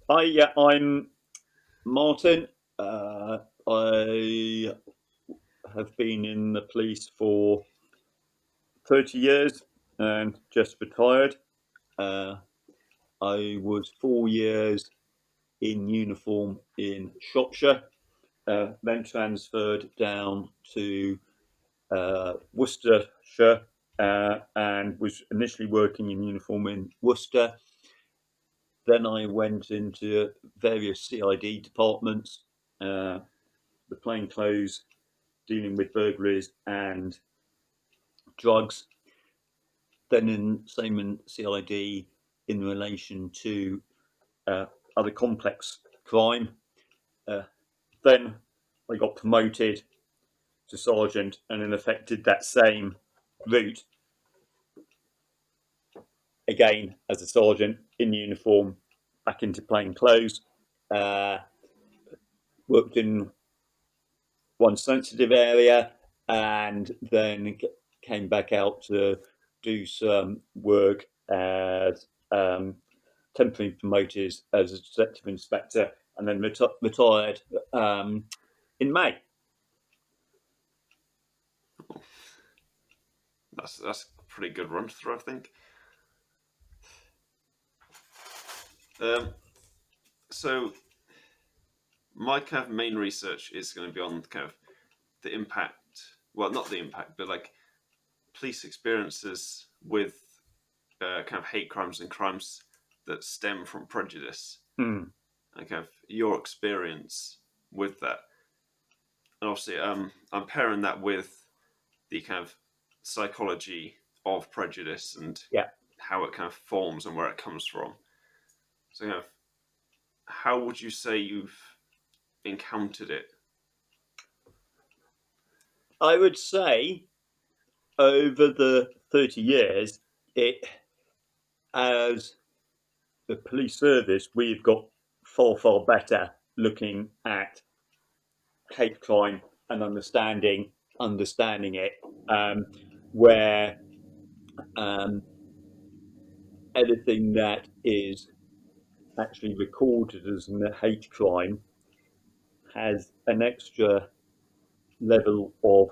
I'm Martin. I have been in the police for 30 years and just retired. Uh, I was 4 years in uniform in Shropshire, then transferred down to Worcestershire, and was initially working in uniform in Worcester. Then I went into various CID departments, uh, the plainclothes, dealing with burglaries and drugs. Then same in CID in relation to uh, other complex crime. Uh, then I got promoted to sergeant, and in effect did that same route again as a sergeant in uniform, back into plain clothes. Uh, Worked in one sensitive area, and then came back out to do some work as temporary promoted as a detective inspector, and then retired in May. That's a pretty good run through, I think. Um, so my kind of main research is going to be on kind of the impact. Well, not the impact, but like police experiences with kind of hate crimes and crimes that stem from prejudice, Hmm. and kind of your experience with that. And obviously, I'm pairing that with the kind of psychology of prejudice and Yeah, how it kind of forms and where it comes from. So, kind of, how would you say you've encountered it? I would say over the 30 years, it as the police service, we've got far better looking at hate crime and understanding it, um, where um, anything that is actually recorded as a hate crime has an extra level of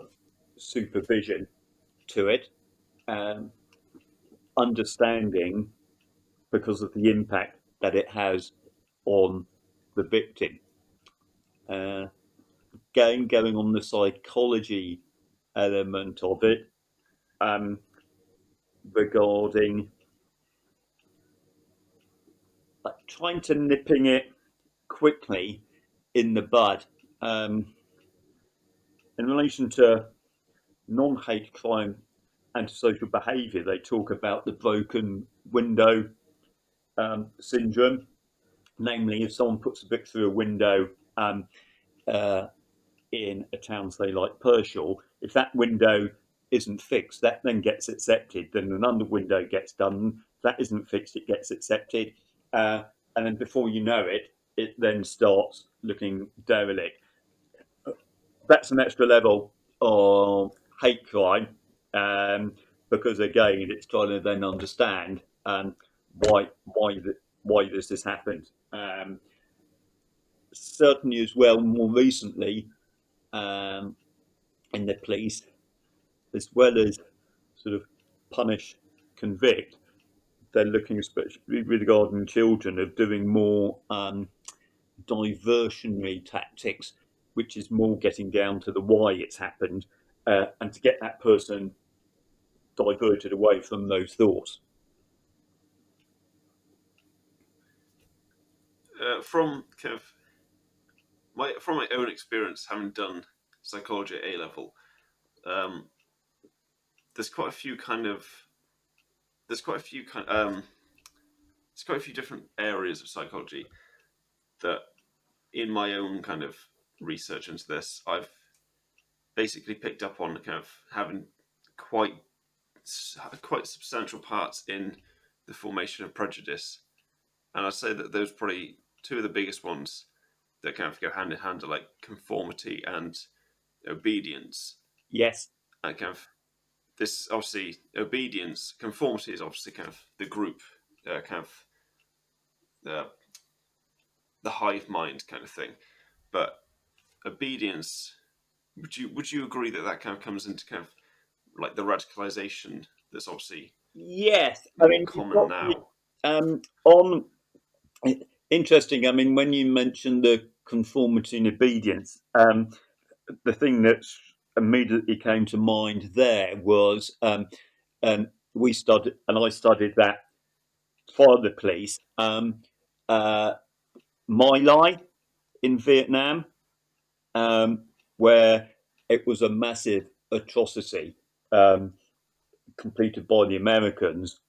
supervision to it, um, understanding because of the impact that it has on the victim. Uh, going on the psychology element of it, um, regarding like, trying to nipping it quickly in the bud. In relation to non-hate crime, antisocial behaviour, they talk about the broken window syndrome. Namely, if someone puts a brick through a window uh, in a town, say like Pershore, if that window isn't fixed, that then gets accepted. Then another window gets done. If that isn't fixed, it gets accepted, and then before you know it, it then starts looking derelict. That's an extra level of hate crime, because again, it's trying to then understand why this has happened. Certainly, as well, more recently, um, in the police, as well as sort of punish, convict, they're looking, especially regarding children, of doing more diversionary tactics, which is more getting down to the why it's happened, and to get that person diverted away from those thoughts. From kind of my own experience, having done psychology at A level, um, there's quite a few kind of there's quite a few kind there's quite a few different areas of psychology that, in my own kind of research into this, I've basically picked up on kind of having quite quite substantial parts in the formation of prejudice. And I'd say that those probably two of the biggest ones that kind of go hand in hand are like conformity and obedience. Yes. And kind of this obviously obedience, conformity is obviously kind of the group kind of uh, the hive mind kind of thing. But obedience, would you agree that that kind of comes into kind of like the radicalization that's obviously Yes, I more mean you've common got the now? on interesting. I mean, when you mentioned the conformity and obedience, the thing that immediately came to mind there was we studied, and I studied that for the police. Uh, My Lai in Vietnam, um, where it was a massive atrocity um, completed by the Americans,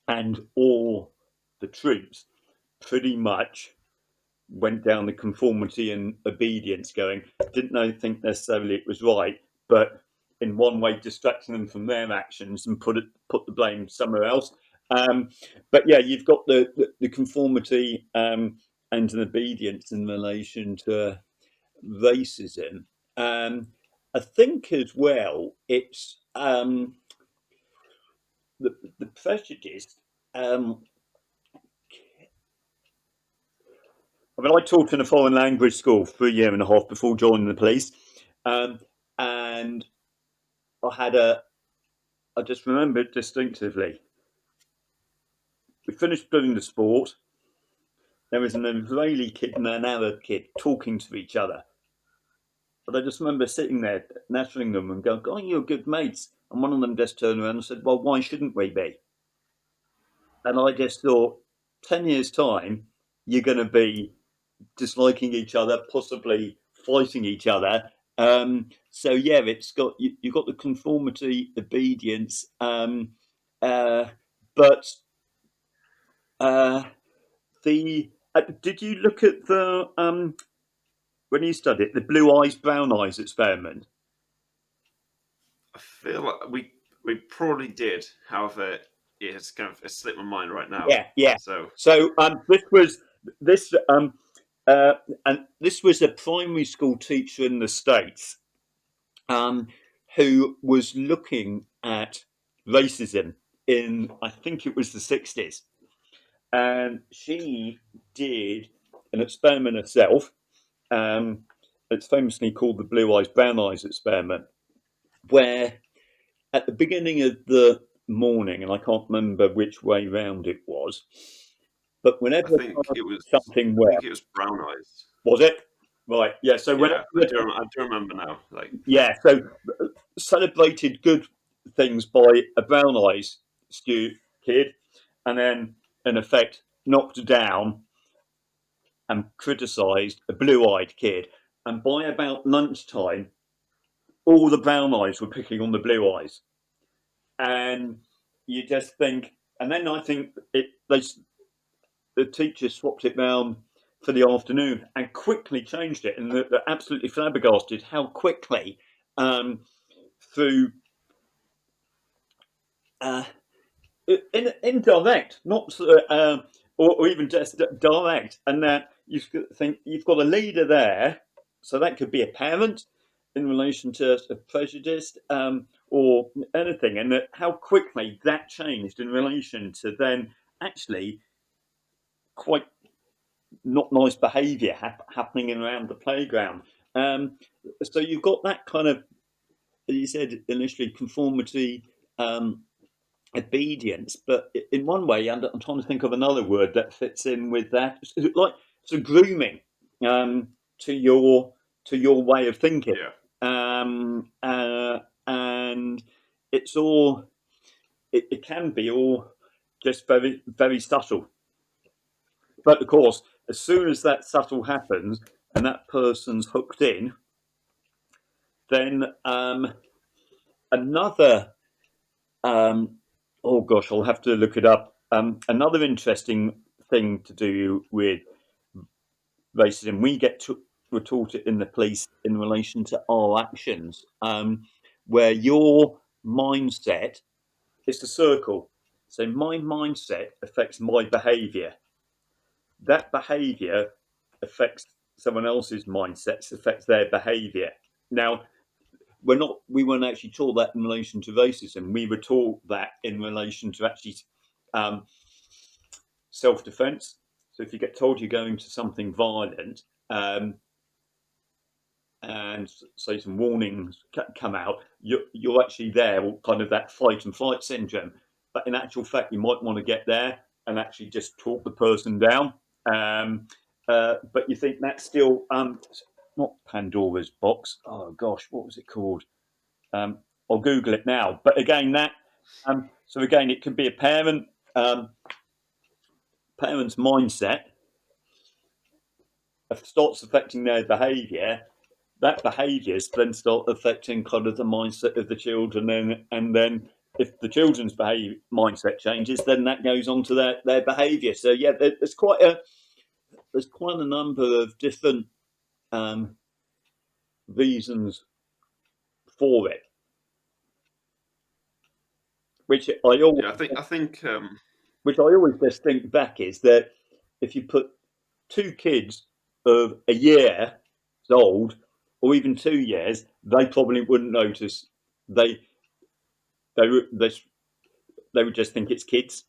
and all the troops pretty much went down the conformity and obedience going. Didn't know think necessarily it was right, but in one way distracting them from their actions and put the blame somewhere else. But yeah, you've got the conformity and an obedience in relation to racism. I think as well, it's the prejudice. Um, I mean, I taught in a foreign language school for a year and a half before joining the police, um, and I had a. I just remember it distinctively. We finished doing the sport. There was an Israeli kid and an Arab kid talking to each other, but I just remember sitting there, nattering them, and going, "Oh, you're good mates." And one of them just turned around and said, "Well, why shouldn't we be?" And I just thought, 10 years time, you're going to be disliking each other, possibly fighting each other. So yeah, it's got you've got the conformity, obedience, uh, but uh, the did you look at the when you studied the blue eyes, brown eyes experiment? I feel like we probably did. However, it has kind of it's slipped my mind right now. Yeah, yeah. So So this uh, and this was a primary school teacher in the States um, who was looking at racism in, I think it was the 60s. And she did an experiment herself. Um, it's famously called the Blue Eyes, Brown Eyes experiment, where at the beginning of the morning, and I can't remember which way round it was, but I whenever think it was something I well, think it was brown eyes. was it? Right, yeah. So whenever Yeah, I do remember now. Like, yeah, so celebrated good things by a brown eyes stew kid, and then in effect knocked down and criticised a blue eyed kid. And by about lunchtime, all the brown eyes were picking on the blue eyes, and you just think. And then I think the teacher swapped it round for the afternoon and quickly changed it, and they're absolutely flabbergasted how quickly through uh, indirect, not or even just direct, and that you think you've got a leader there, so that could be a parent in relation to a prejudice or anything, and that how quickly that changed in relation to then actually quite not nice behaviour happening around the playground. Um, so you've got that kind of, as you said initially, conformity. Obedience, but in one way, and I'm trying to think of another word that fits in with that, like so grooming to your way of thinking, yeah, um, uh, and it's all it can be all just very very subtle. But of course, as soon as that subtle happens and that person's hooked in, then another Um, oh gosh, I'll have to look it up. Another interesting thing to do with racism, we're taught it in the police in relation to our actions, where your mindset is the circle. So my mindset affects my behaviour. That behaviour affects someone else's mindsets, affects their behaviour. Now, we weren't actually taught that in relation to racism. We were taught that in relation to actually um, self defense. So if you get told you're going to something violent, and say some warnings come out, you're actually there, or kind of that fight and flight syndrome. But in actual fact, you might want to get there and actually just talk the person down. Um, but you think that's still not Pandora's box. Oh gosh, what was it called? Um, I'll Google it now. But again, that so again, it can be a um, parent's mindset starts affecting their behaviour. That behaviours then start affecting kind of the mindset of the children, and then if the children's mindset changes, then that goes on to their behaviour. So yeah, there's quite a number of different um, reasons for it, which I always Yeah, I think which I always just think back is that if you put two kids of a year old or even 2 years, they probably wouldn't notice. They they they, they would just think it's kids.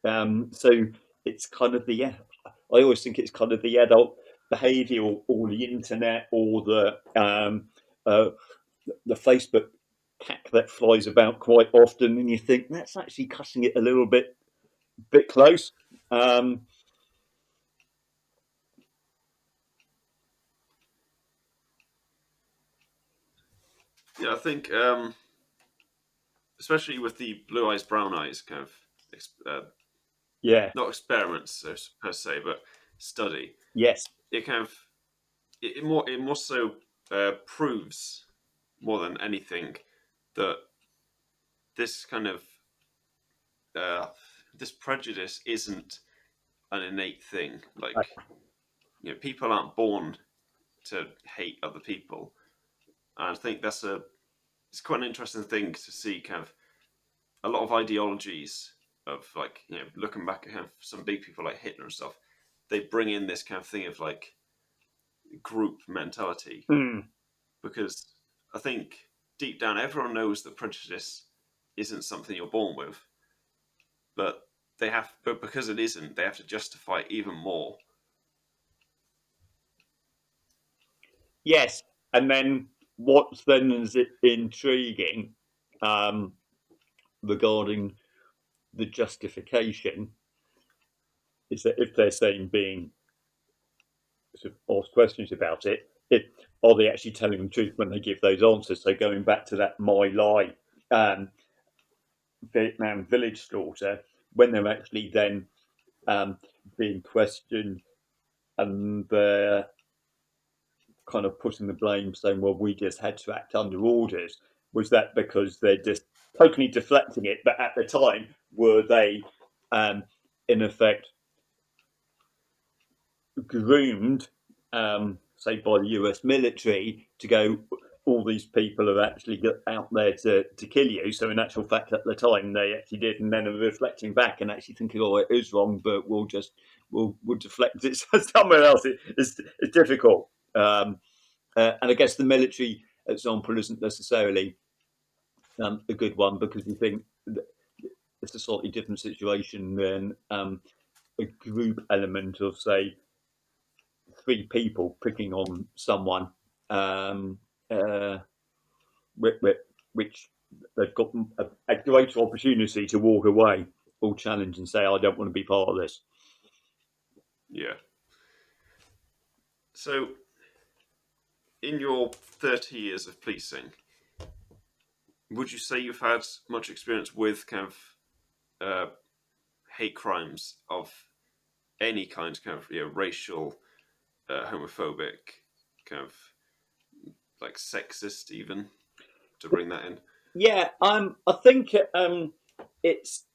So it's kind of the I always think it's kind of the adult behaviour, or the internet, or uh, the Facebook hack that flies about quite often, and you think that's actually cutting it a little bit close. Um, yeah, I think especially with the blue eyes, brown eyes kind of yeah, not experiments per se, but study. yes, It kind of it more so proves more than anything that this kind of uh, this prejudice isn't an innate thing. Like, people aren't born to hate other people, and I think it's quite an interesting thing to see. Kind of a lot of ideologies of, like, looking back at kind of some big people like Hitler and stuff. They bring in this kind of thing of like group mentality, mm, because I think deep down everyone knows that prejudice isn't something you're born with, but but because it isn't, they have to justify it even more. yes. And then what's then is it intriguing um, regarding the justification is that if they're saying being sort of asked questions about it, are they actually telling the truth when they give those answers? So going back to that My Lai um, Vietnam village slaughter, when they're actually then um, being questioned, and they're kind of putting the blame, saying, well, we just had to act under orders. Was that because they're just totally deflecting it? But at the time, were they, in effect, groomed, say, by the US military to go, all these people are actually out there to kill you? So, in actual fact, at the time, they actually did. And then reflecting back and actually thinking, oh, it is wrong, but we'll deflect it somewhere else. It's difficult. And I guess the military example isn't necessarily a good one, because you think it's a slightly different situation than a group element of, say, three people picking on someone, um, uh, which they've got a greater opportunity to walk away or challenge and say, I don't want to be part of this. Yeah. So, in your 30 years of policing, would you say you've had much experience with kind of uh, hate crimes of any kind, kind of, racial, homophobic, kind of like sexist, even, to bring that in? Yeah, I think it's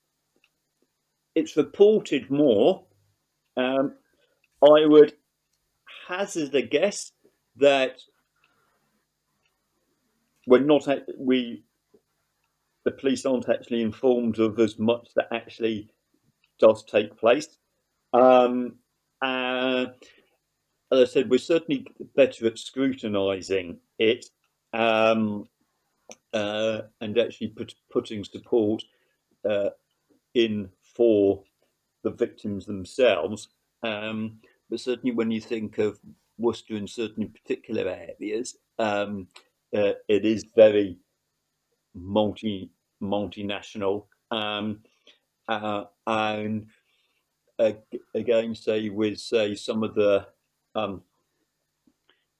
it's reported more. Um, I would hazard a guess that we're not we the police aren't actually informed of as much that actually does take place. Um, uh, as I said, we're certainly better at scrutinising it, um, and actually putting support uh, in for the victims themselves. But certainly when you think of Worcester in certain particular areas, it is very multinational. And again, say with say some of the um,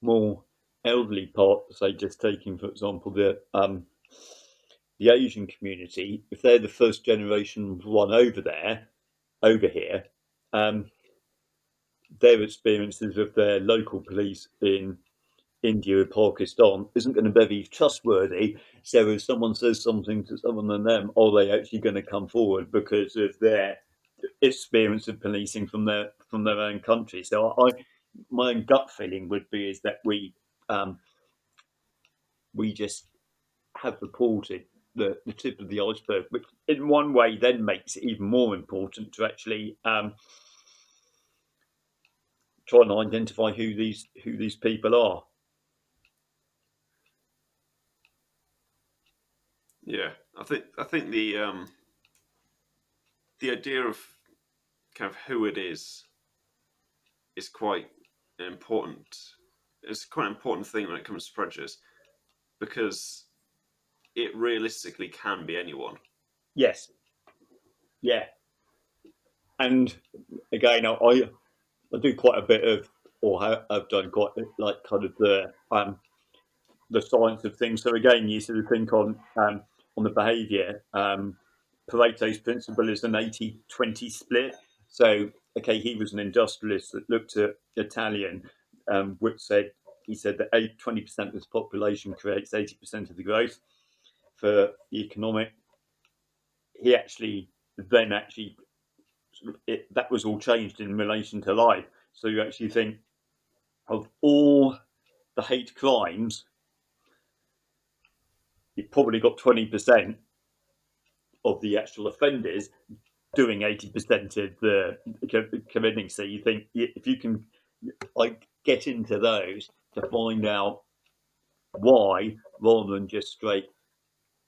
more elderly part, say just taking for example the Asian community, if they're the first generation run over there, over here, um, their experiences of their local police in India or Pakistan isn't going to be very trustworthy. So if someone says something to someone than them, are they actually going to come forward because of their experience of policing from their own country? So my gut feeling would be is that we just have reported the tip of the iceberg, which in one way then makes it even more important to actually try and identify who these people are. Yeah, I think the idea of kind of who it is quite important. It's quite an important thing when it comes to prejudice because it realistically can be anyone. Yes, yeah, and again, I do quite a bit of, or have done quite like kind of the science of things. So again, you sort of think on the behaviour. Pareto's principle is an 80-20 split. So okay, he was an industrialist that looked at Italian, which said he said that 20% of his population creates 80% of the growth for the economic. He actually then actually that was all changed in relation to life. So you actually think of all the hate crimes, you've probably got 20% of the actual offenders doing 80% of the committing. So you think if you can like get into those to find out why, rather than just straight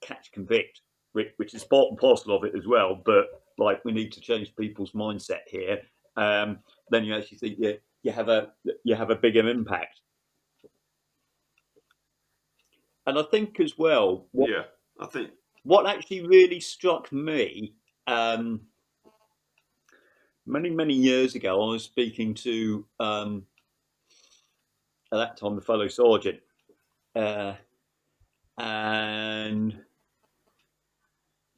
catch convict, which is part and parcel of it as well. But like we need to change people's mindset here. Um, then you actually think you have a bigger impact. And I think as well, Yeah, I think. what actually really struck me um, many years ago, I was speaking to at that time a fellow sergeant, uh, and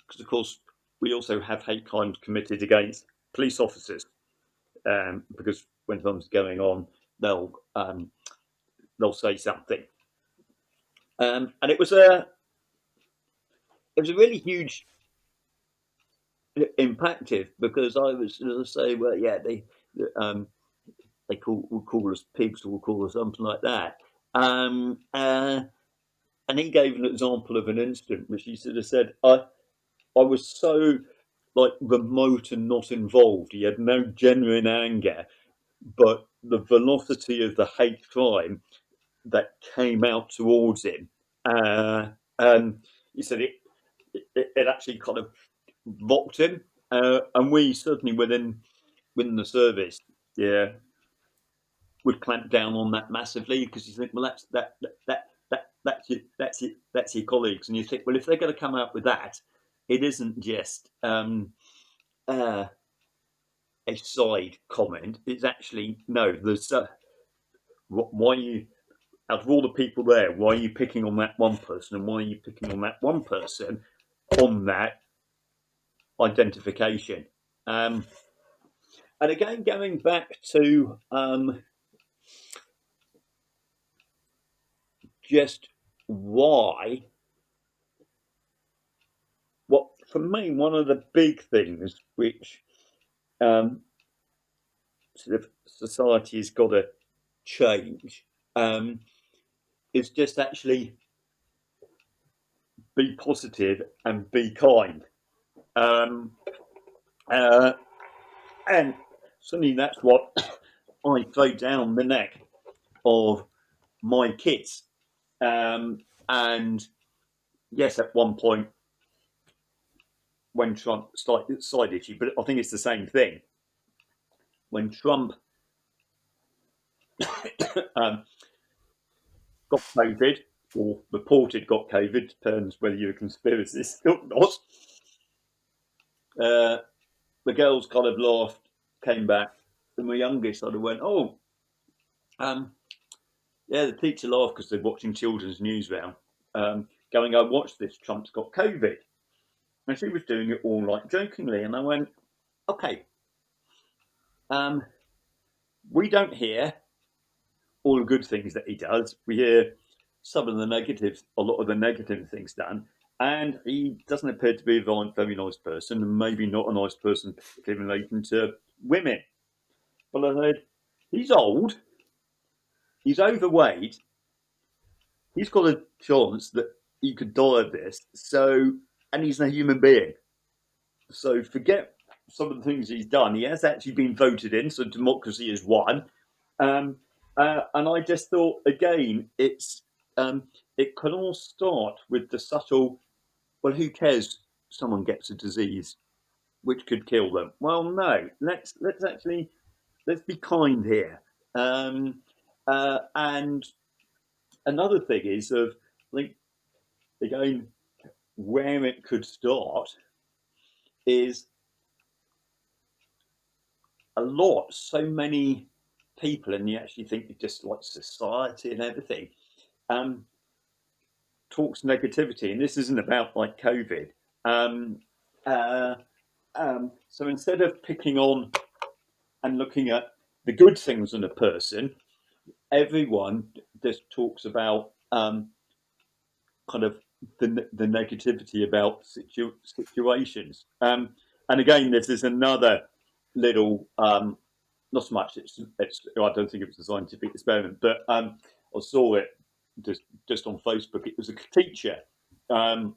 because of course we also have hate crimes committed against police officers, because when something's going on, they'll um, they'll say something, and it was a really huge impactive because I was sort of say, well, yeah, um, they will call us pigs or will call us something like that. And he gave an example of an incident which he sort of said, I was so like remote and not involved. He had no genuine anger, but the velocity of the hate crime that came out towards him, uh, he said it actually kind of rocked him, and we certainly within the service, yeah, would clamp down on that massively because you think, well, that's your colleagues, and you think, well, if they're going to come out with that, it isn't just uh, a side comment. It's actually no. There's why you out of all the people there, why are you picking on that one person, and why are you picking on that one person on that identification? Um, and again, going back to just why what for me one of the big things which um, sort of society has got to change um, is just actually be positive and be kind, um, uh, and certainly that's what I throw down the neck of my kids, and yes, at one point when Trump started side issue, but I think it's the same thing when Trump um, got COVID, or reported got COVID, depends whether you're a conspiracist or not. Uh, the girls kind of laughed, came back, and my youngest sort of went, "Oh, um, yeah." The teacher laughed because they're watching children's news round, going, "I watched this. Trump's got COVID," and she was doing it all like jokingly, and I went, "Okay, um, we don't hear all the good things that he does. We hear some of the negatives, a lot of the negative things done." And he doesn't appear to be a very nice person, and maybe not a nice person, particularly in relation to women. But I said, he's old, he's overweight, he's got a chance that he could die of this. So, and he's a human being. So forget some of the things he's done. He has actually been voted in, so democracy is won. Um, and I just thought, again, it can all start with the subtle. Well, who cares? Someone gets a disease which could kill them. Well, no. Let's be kind here. And another thing is of like again where it could start is a lot. So many people, and you actually think just like society and everything, um, talks negativity, and this isn't about like COVID. Um, uh, so instead of picking on and looking at the good things in a person, everyone just talks about kind of the negativity about situations. And again, this is another little, not so much. I don't think it was a scientific experiment, but I saw it just on Facebook. It was a teacher um,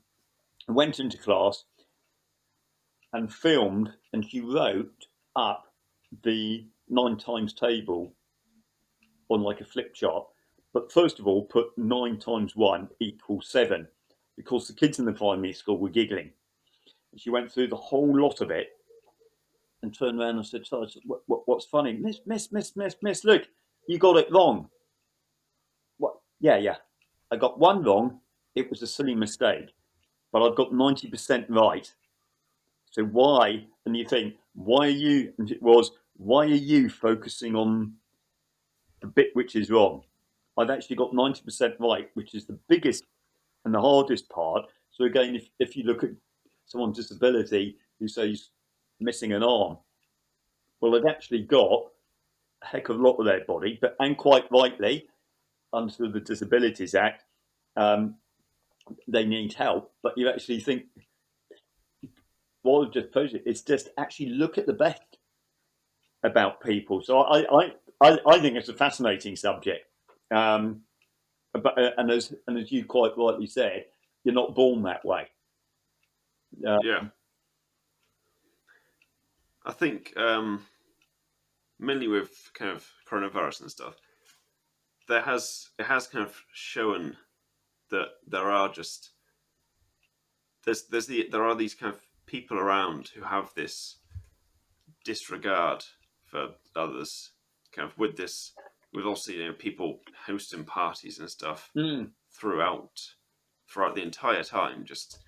went into class and filmed, and she wrote up the nine times table on like a flip chart. But first of all, put 9 times 1 equals 7, because the kids in the primary school were giggling. And she went through the whole lot of it and turned around and said, "What's funny? Miss, look, you got it wrong." What? Yeah, yeah. I got one wrong. It was a silly mistake, but I've got 90% right. So why? And you think, why are you? And it was, why are you focusing on the bit which is wrong? I've actually got 90% right, which is the biggest and the hardest part. So again, if you look at someone's disability who says missing an arm, well, they've actually got a heck of a lot of their body, but and quite rightly, under the Disabilities Act, um, they need help. But you actually think, well, it's just actually look at the best about people. So I think it's a fascinating subject. Um, but as you quite rightly said, you're not born that way. Uh, Yeah, I think mainly with kind of coronavirus and stuff, it has kind of shown that there are these kind of people around who have this disregard for others, kind of with also people hosting parties and stuff mm, throughout throughout the entire time, just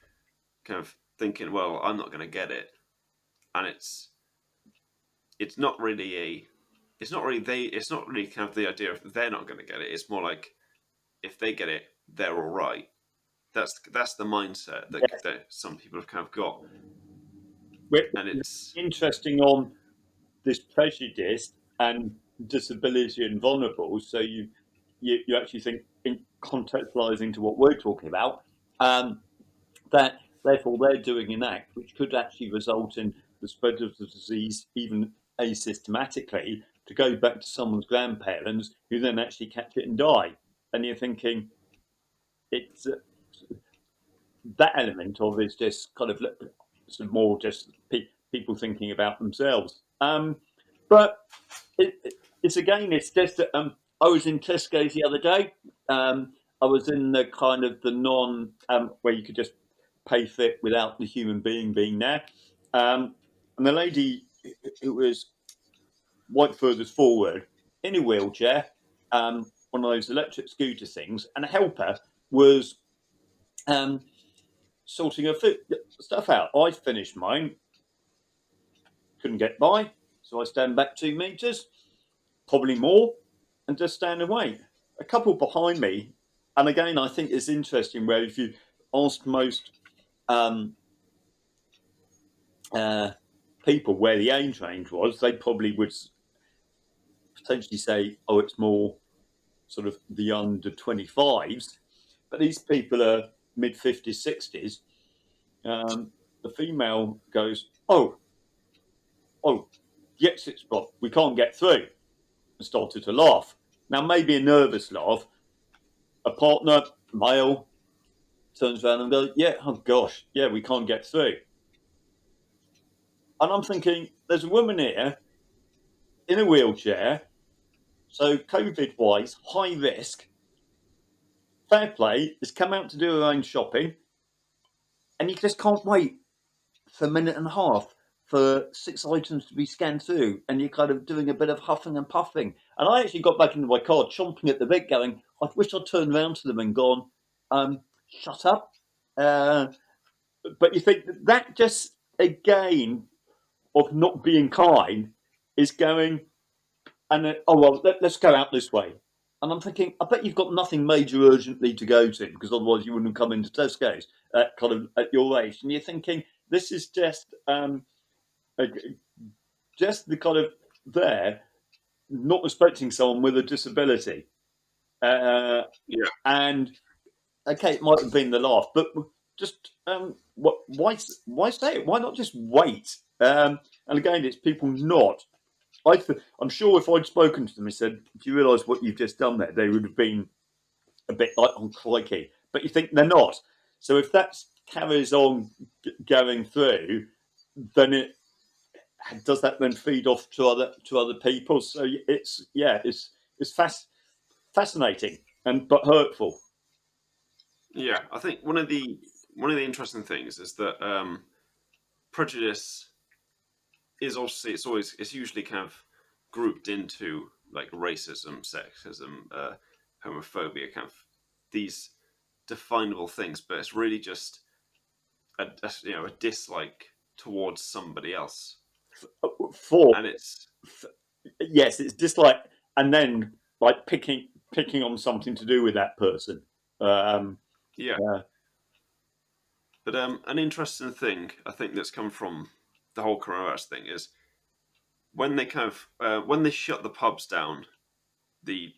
kind of thinking, well, I'm not going to get it, and it's not really a it's not really kind of the idea of they're not going to get it. It's more like if they get it, they're all right. That's the mindset yes, that some people have kind of got, we're and it's interesting on this prejudice and disability and vulnerable. So you actually think in contextualizing to what we're talking about, um, that therefore they're doing an act which could actually result in the spread of the disease even asystematically to go back to someone's grandparents who then actually catch it and die. And you're thinking it's that element of is just kind of more just people thinking about themselves. But it's again, it's just that I was in Tesco's the other day. I was in the kind of the non where you could just pay for it without the human being there. And the lady who was right furthest forward in a wheelchair, one of those electric scooter things, and a helper was um, sorting her stuff out. I finished mine, couldn't get by, so I stand back 2 meters, probably more, and just stand and wait. A couple behind me, and again, I think it's interesting where if you ask most um, uh, people where the age range was, they probably would potentially say, "Oh, it's more sort of the under 25s." But these people are mid 50s, 60s. The female goes, "Oh, the exit's blocked. We can't get through," and started to laugh. Now, maybe a nervous laugh. A partner, male, turns around and goes, "Yeah, oh gosh, yeah, we can't get through." And I'm thinking, there's a woman here in a wheelchair, so COVID wise, high risk, fair play, has come out to do her own shopping, and you just can't wait for a minute and a half for 6 items to be scanned through, and you're kind of doing a bit of huffing and puffing. And I actually got back into my car, chomping at the bit, going, "I wish I'd turned around to them and gone, shut up." Uh, but you think that just again of not being kind is going, and oh well, let's go out this way. And I'm thinking, I bet you've got nothing major urgently to go to, because otherwise you wouldn't have come into Tesco's kind of at your age. And you're thinking, this is uh, just the kind of there, not respecting someone with a disability. Uh, Yeah, and okay, it might have been the laugh, but just why say it? Why not just wait? And again, it's people not. I'm sure if I'd spoken to them and said, "Do you realise what you've just done there?" they would have been a bit like, "Oh, crikey!" But you think they're not. So if that carries on going through, then it does that then feed off to other people. So it's yeah, it's fascinating and but hurtful. yeah. I think one of the interesting things is that prejudice is obviously it's usually kind of grouped into like racism, sexism, homophobia, kind of these definable things, but it's really just a dislike towards somebody else, For and it's yes, it's just like and then like picking on something to do with that person. Um, yeah. uh, But an interesting thing I think that's come from the whole coronavirus thing is when they kind of when they shut the pubs down the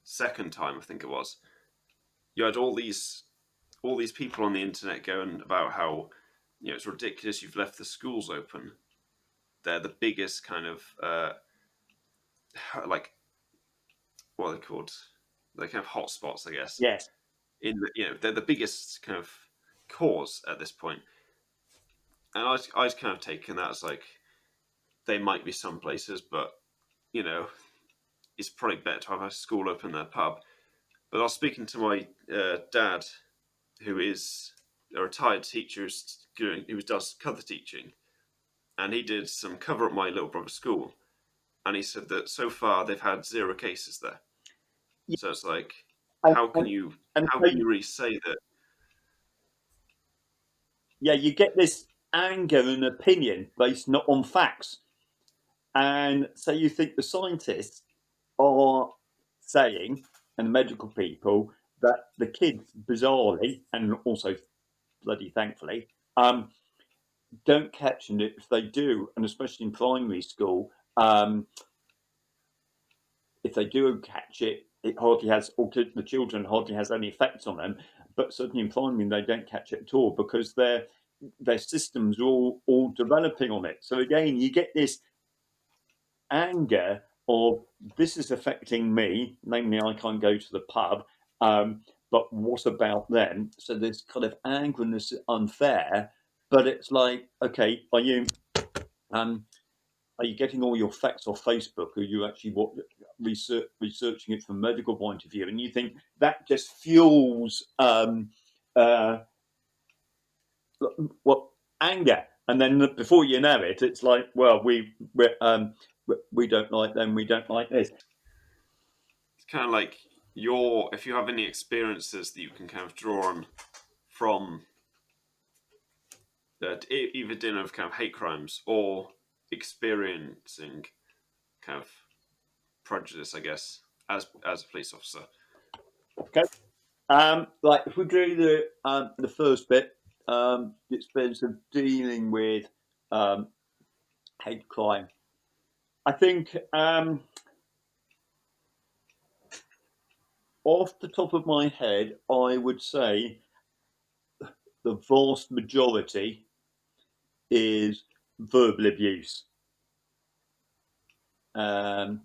second time, I think it was, you had all these people on the internet going about how it's ridiculous you've left the schools open. They're the biggest kind of like what are they called? They're kind of hotspots, I guess. yes, They're the biggest kind of cause at this point. And I'd kind of taken that as like they might be some places, but you know it's probably better to have a school open than a pub. But I was speaking to my dad, who is a retired teacher who does cover teaching, and he did some cover at my little brother's school, and he said that so far they've had 0 cases there. So it's like, and, how can and, you and how so, can you really say that? yeah, you get this anger and opinion based not on facts, and so you think the scientists are saying, and the medical people, that the kids, bizarrely, and also bloody thankfully, don't catch it. If they do, and especially in primary school, if they do catch it, it hardly has, or the children hardly has any effect on them. But certainly in primary, they don't catch it at all because their systems are all developing on it. So again, you get this anger of this is affecting me, namely I can't go to the pub, but what about them? So there's kind of anger and this unfair, but it's like, okay, um, are you getting all your facts off Facebook? Are you actually researching it from a medical point of view? And you think that just fuels uh, what anger, and then before you know it, it's like, well, we're we don't like them, we don't like this. It's kind of like if you have any experiences that you can kind of draw on from either dealing with kind of hate crimes or experiencing kind of prejudice, I guess, as a police officer. Okay. Like if we do the first bit, the experience of dealing with um, hate crime. I think off the top of my head, I would say the vast majority is verbal abuse. Um,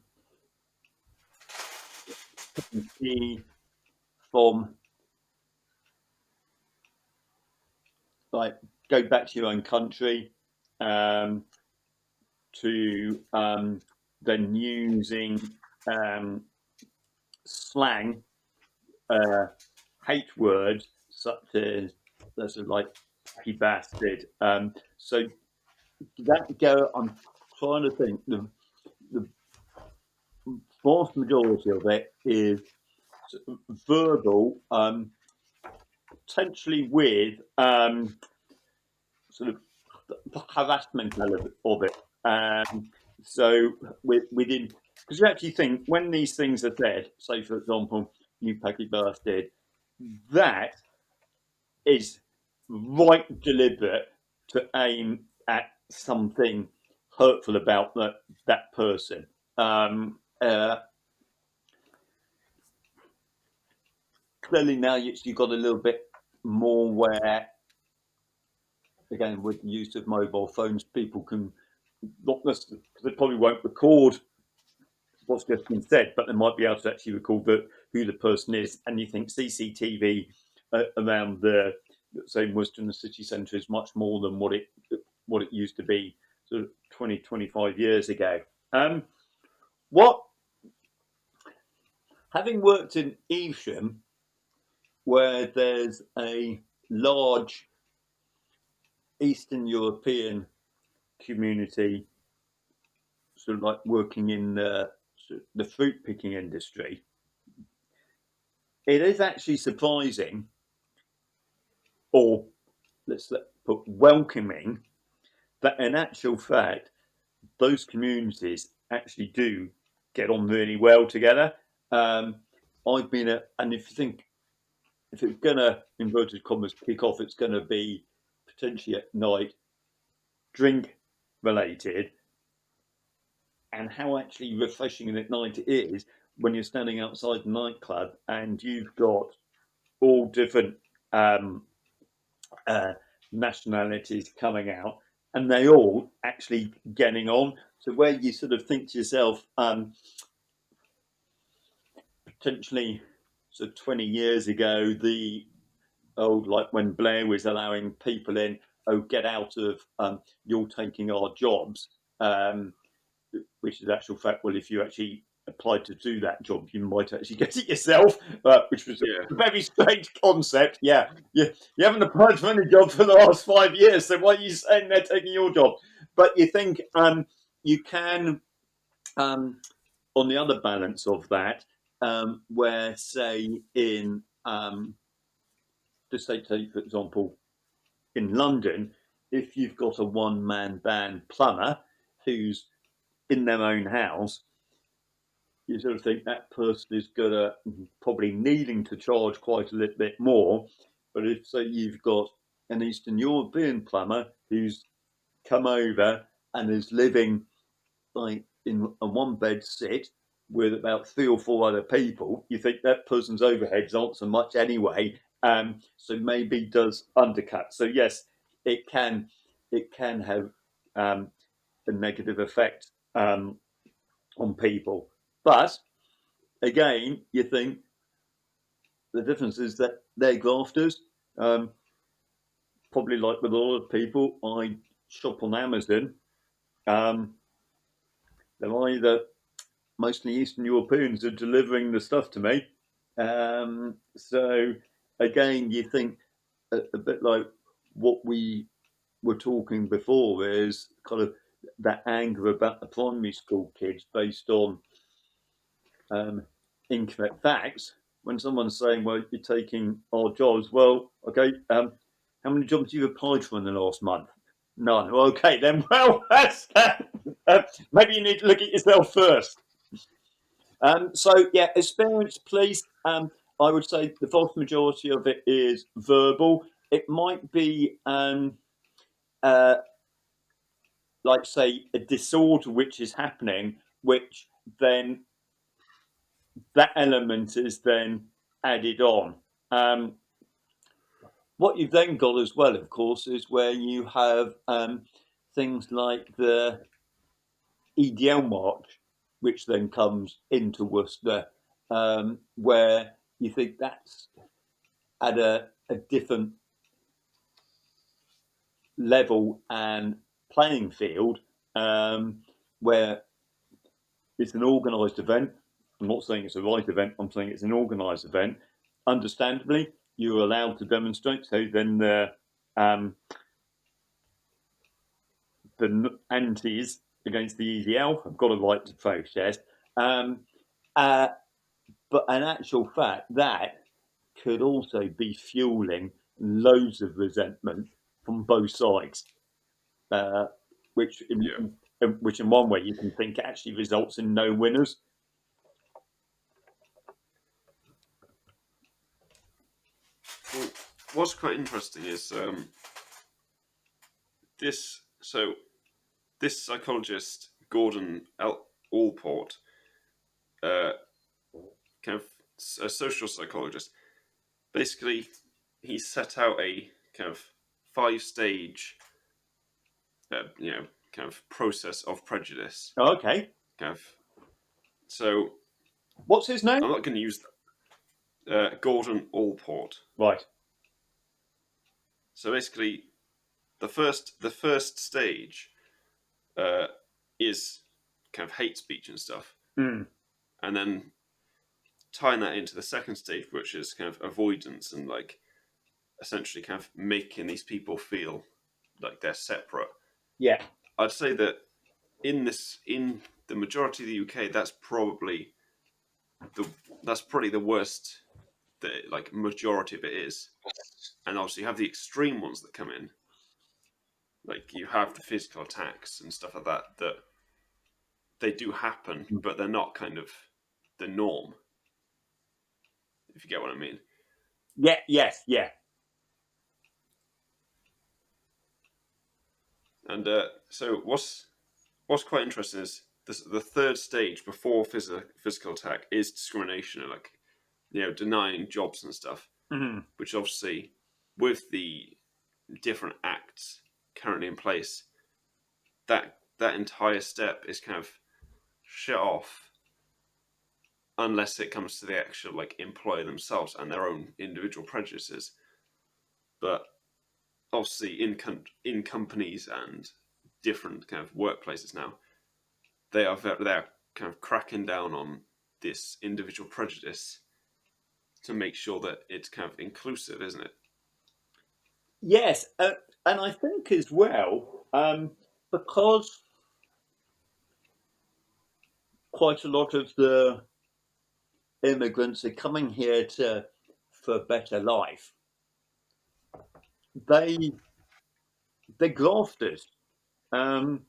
see from like go back to your own country um, to then using um, slang, uh, hate words such as that's like "he bastard." So that go. I'm trying to think. The vast majority of it is verbal, potentially with sort of the harassment element of it. So within, because you actually think when these things are said, say for example, "you packy bastard," that is right deliberate to aim at something hurtful about that person. Clearly now you've got a little bit more where, again, with the use of mobile phones, people can not necessarily, because they probably won't record what's just been said, but they might be able to actually record who the person is. And you think CCTV around the say Worcester in the city centre is much more than what it used to be sort of 20, 25 years ago. What Having worked in Evesham, where there's a large Eastern European community, sort of like working in the fruit picking industry, it is actually surprising, or let's put welcoming, that in actual fact, those communities actually do get on really well together. Um, I've been and if you think if it's gonna inverted commas kick off, it's gonna be potentially at night, drink related, and how actually refreshing and at night it is when you're standing outside the nightclub and you've got all different um, uh, nationalities coming out, and they all actually getting on. So where you sort of think to yourself, potentially, so 20 years ago, the old like when Blair was allowing people in, oh, get out of, you're taking our jobs. Which is actual fact. Well, if you actually applied to do that job, you might actually get it yourself, which was Yeah, a very strange concept. Yeah, you haven't applied for any job for the last 5 years, so why are you saying they're taking your job? But you think you can, on the other balance of that, where say in just say take for example in London, if you've got a one-man band plumber who's in their own house, you sort of think that person is gonna probably needing to charge quite a little bit more. But if say you've got an Eastern European plumber who's come over and is living like in a one bed sit with about three or four other people, you think that person's overheads aren't so much anyway. So maybe does undercut. So yes, it can have a negative effect on people. But again, you think the difference is that they're grafters. Um, Probably like with a lot of people, I shop on Amazon. Um, they're either mostly Eastern Europeans are delivering the stuff to me. So again, you think a bit like what we were talking before is kind of that anger about the primary school kids based on incorrect facts. When someone's saying, "Well, you're taking our jobs," well, okay, how many jobs have you applied for in the last month? None. Well, okay, then. Well, maybe you need to look at yourself first. So yeah, experience, please. I would say the vast majority of it is verbal. It might be uh, like say a disorder which is happening, which then that element is then added on. Um, what you've then got as well, of course, is where you have things like the EDL March, which then comes into Worcester, where you think that's at a different level and playing field, where it's an organised event. I'm not saying it's a right event, I'm saying it's an organised event. Understandably, you're allowed to demonstrate, so then um, the antis against the EDL have got a right to protest. Um, uh, but in actual fact, that could also be fueling loads of resentment from both sides, uh, which Yeah. which in one way you can think actually results in no winners. Well, what's quite interesting is this. So this psychologist Gordon Allport, uh, kind of a social psychologist, basically he set out a kind of 5 stage, kind of process of prejudice. Okay, Kind of. So what's his name? I'm not going to use Gordon Allport. Right. So basically, the first stage uh, is kind of hate speech and stuff, Mm. and then tying that into the second stage, which is kind of avoidance and like essentially kind of making these people feel like they're separate. Yeah. I'd say that in the majority of the UK, the that's probably the worst. The like majority of it is, and obviously you have the extreme ones that come in, like you have the physical attacks and stuff like that. That they do happen, but they're not kind of the norm. If you get what I mean. Yeah. Yes. Yeah. And so what's quite interesting is the third stage before physical attack is discrimination, like denying jobs and stuff, Mm. which obviously with the different acts currently in place, that entire step is kind of shut off unless it comes to the actual like employer themselves and their own individual prejudices. But obviously in companies and different kind of workplaces now, they're kind of cracking down on this individual prejudice to make sure that it's kind of inclusive, isn't it? Yes, and I think as well, because quite a lot of the immigrants are coming here to for a better life. They they're grafters. Um,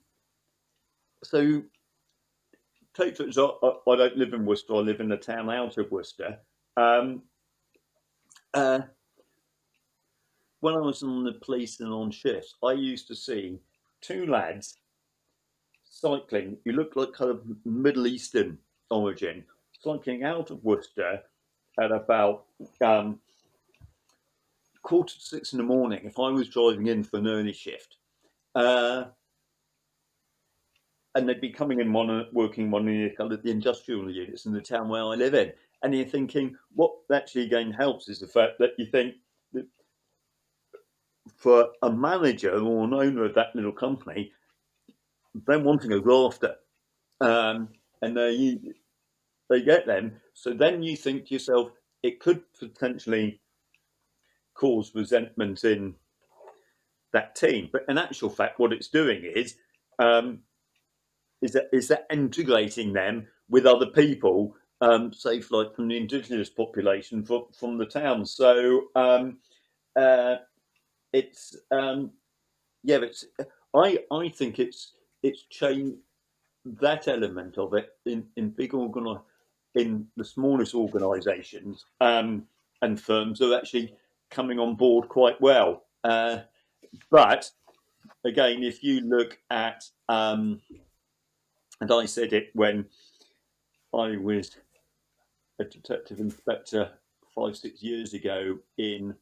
so take for example, I don't live in Worcester. I live in a town out of Worcester. Um, uh, when I was on the police and on shifts, I used to see two lads cycling. You look like kind of Middle Eastern origin, cycling out of Worcester at about 5:45 in the morning. If I was driving in for an early shift, uh, and they'd be coming in working one of the, kind of the industrial units in the town where I live in, and you're thinking what actually again helps is the fact that you think that for a manager or an owner of that little company, they're wanting a grafter, um, and they get them. So then you think to yourself, it could potentially cause resentment in that team. But in actual fact, what it's doing is Um, is that integrating them with other people, say, like from the indigenous population from the town. So uh, it's yeah, it's I think it's changed that element of it in in the smallest organisations and firms are actually coming on board quite well. But again, if you look at and I said it when I was a detective inspector 5 6 years ago in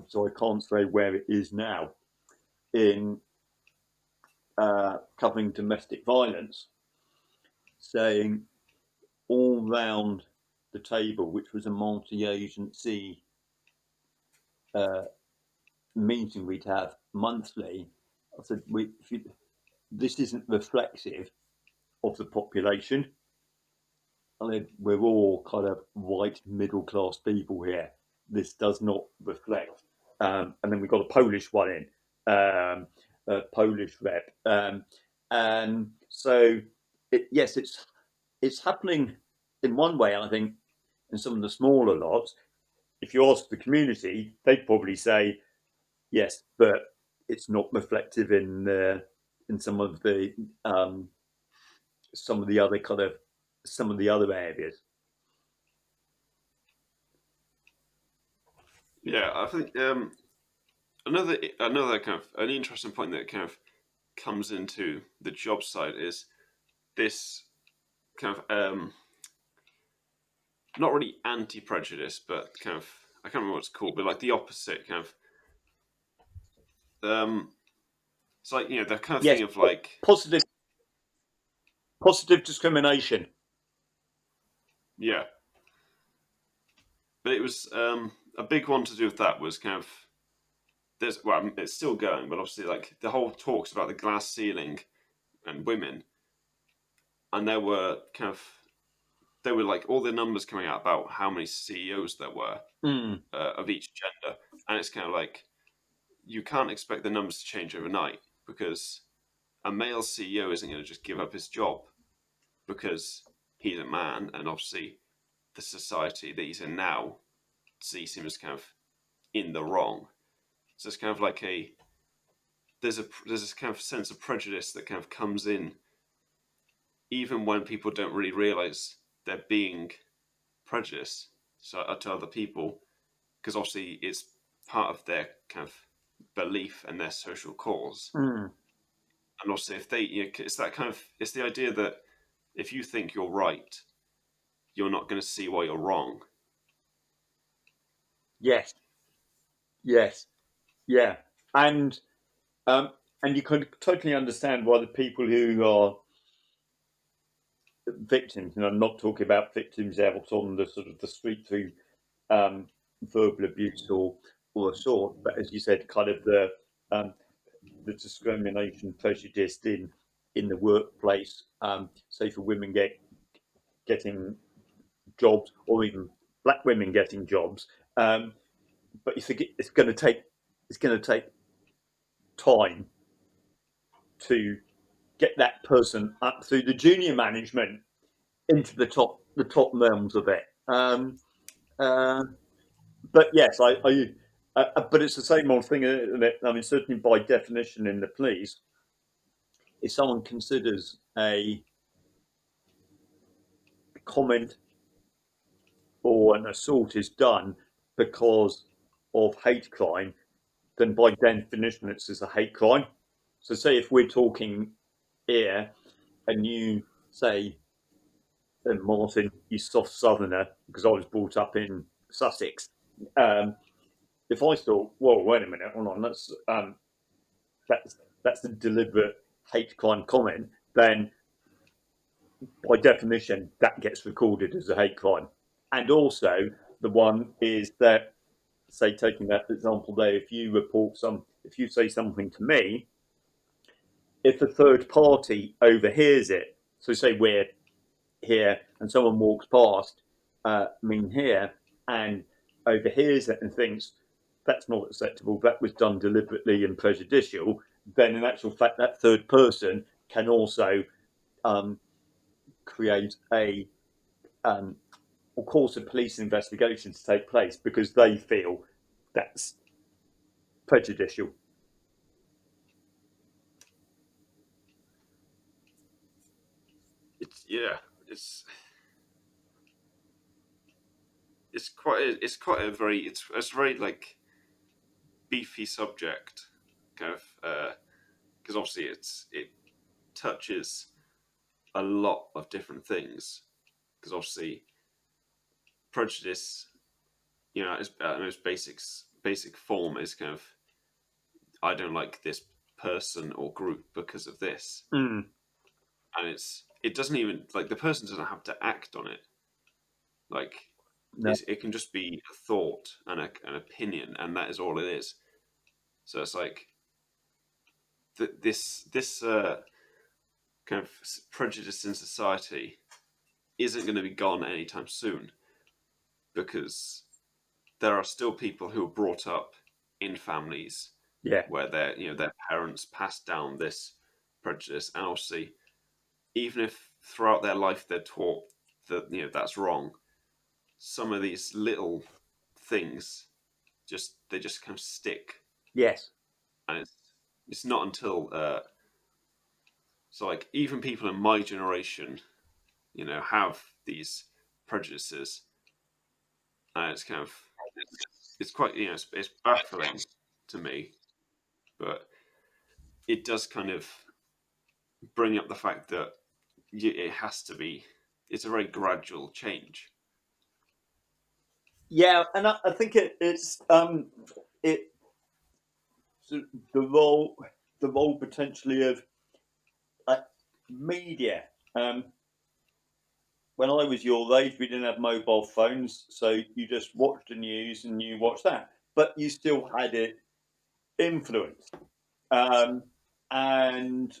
so I can't say where it is now in covering domestic violence, saying all round the table, which was a multi-agency uh, meeting we'd have monthly. I said, this isn't reflective of the population. I mean, we're all kind of white middle class people here. This does not reflect. And then we got a Polish one in, a Polish rep, and so yes, it's happening in one way. I think in some of the smaller lots, if you ask the community, they'd probably say yes, but it's not reflective in um, some of the other kind of some of the other areas. Yeah, I think another kind of an interesting point that kind of comes into the job side is this kind of not really anti-prejudice, but kind of I can't remember what it's called, but like the opposite kind of it's like the kind of Yes, thing of like positive discrimination. yeah, but it was a big one to do with that was kind of there's well it's still going, but obviously like the whole talks about the glass ceiling and women, and there were like all the numbers coming out about how many CEOs there were Mm, of each gender, and it's kind of like you can't expect the numbers to change overnight because a male CEO isn't going to just give up his job because he's a man, and obviously the society that he's in now sees him as kind of in the wrong. So it's kind of like there's this kind of sense of prejudice that kind of comes in even when people don't really realize they're being prejudiced to other people because obviously it's part of their kind of belief and their social cause. mm, And also, if they, it's that kind of, it's the idea that if you think you're right, you're not going to see why you're wrong. yes, yes, yeah, and um, and you can totally understand why the people who are victims, and I'm not talking about victims out on the sort of the street through um, verbal abuse or assault, but as you said, kind of um, the discrimination, prejudice in the workplace, say for women getting jobs or even black women getting jobs. But you think it's going to take time to get that person up through the junior management into the top realms of it. Uh, but yes, but it's the same old thing, isn't it? I mean, certainly by definition in the police, if someone considers a comment or an assault is done because of hate crime, then by definition it's a hate crime. So, say if we're talking here and you say, Martin, you soft southerner, because I was brought up in Sussex. Um, if I thought, whoa, wait a minute, hold on, that's that's a deliberate hate crime comment, then by definition that gets recorded as a hate crime. And also the one is that, say, taking that example there, if you say something to me, if a third party overhears it, so say we're here and someone walks past me here and overhears it and thinks that's not acceptable, that was done deliberately and prejudicial, then in actual fact that third person can also um, create a um, or cause a police investigation to take place because they feel that's prejudicial. It's yeah, it's it's quite a very it's very like beefy subject, kind of because obviously it touches a lot of different things. Because obviously prejudice, in its basic form is kind of I don't like this person or group because of this, Mm, and it doesn't even like the person doesn't have to act on it. Like no. it can just be a thought and an opinion, and that is all it is. So it's like this kind of prejudice in society isn't going to be gone anytime soon because there are still people who are brought up in families Yeah. where their parents passed down this prejudice, and obviously even if throughout their life they're taught that that's wrong, some of these little things just kind of stick, Yes. and it's not until so like even people in my generation have these prejudices, and it's kind of it's quite it's baffling to me, but it does kind of bring up the fact that it has to be it's a very gradual change. Yeah, and I think it the role potentially of uh, media. Um, when I was your age, we didn't have mobile phones, so you just watched the news and you watched that, but you still had it influenced. Um, and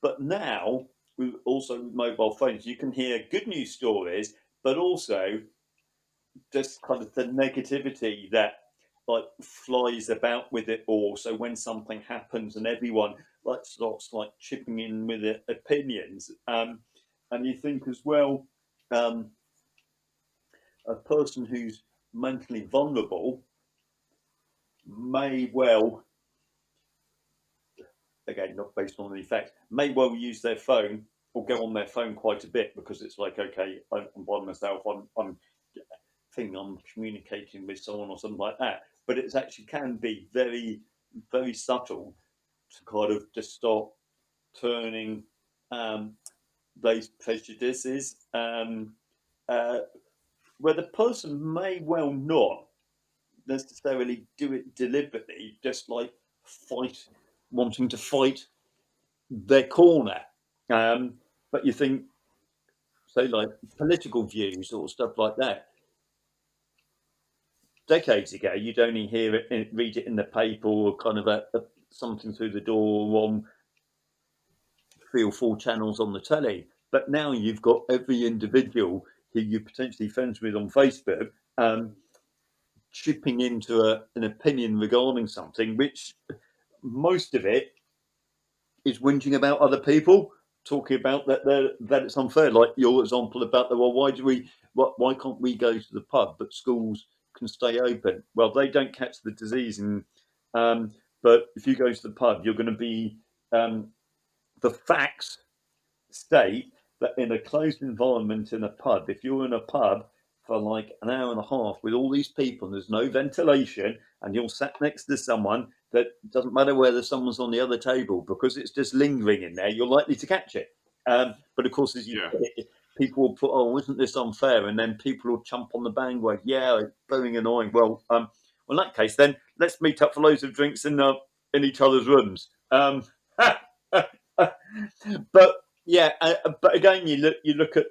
But now, with also with mobile phones, you can hear good news stories, but also just kind of the negativity that like flies about with it all. So when something happens and everyone like starts like chipping in with their opinions, and you think as well, um, a person who's mentally vulnerable may well, again, not based on any facts, may well use their phone or go on their phone quite a bit because it's like, okay, I'm by myself, I'm thinking I'm communicating with someone or something like that. But it actually can be very, very subtle to kind of just start turning um, those prejudices uh, where the person may well not necessarily do it deliberately, just like fight, wanting to fight their corner. Um, but you think, say, like political views or stuff like that. Decades ago, you'd only hear it, read it in the paper, or kind of something through the door on 3 or 4 channels on the telly. But now you've got every individual who you're potentially friends with on Facebook chipping into an opinion regarding something, which most of it is whinging about other people, talking about that it's unfair. Like your example about the well, why can't we go to the pub but schools can stay open? Well, they don't catch the disease, and um, but if you go to the pub, you're going to be um, the facts state that in a closed environment in a pub, if you're in a pub for like an hour and a half with all these people and there's no ventilation and you're sat next to someone that doesn't matter whether someone's on the other table because it's just lingering in there, you're likely to catch it. But of course, as you Yeah, put it, people will put, oh, isn't this unfair? And then people will jump on the bandwagon. Yeah, it's very annoying. Well, in that case, then let's meet up for loads of drinks in each other's rooms. But yeah, but again, you look at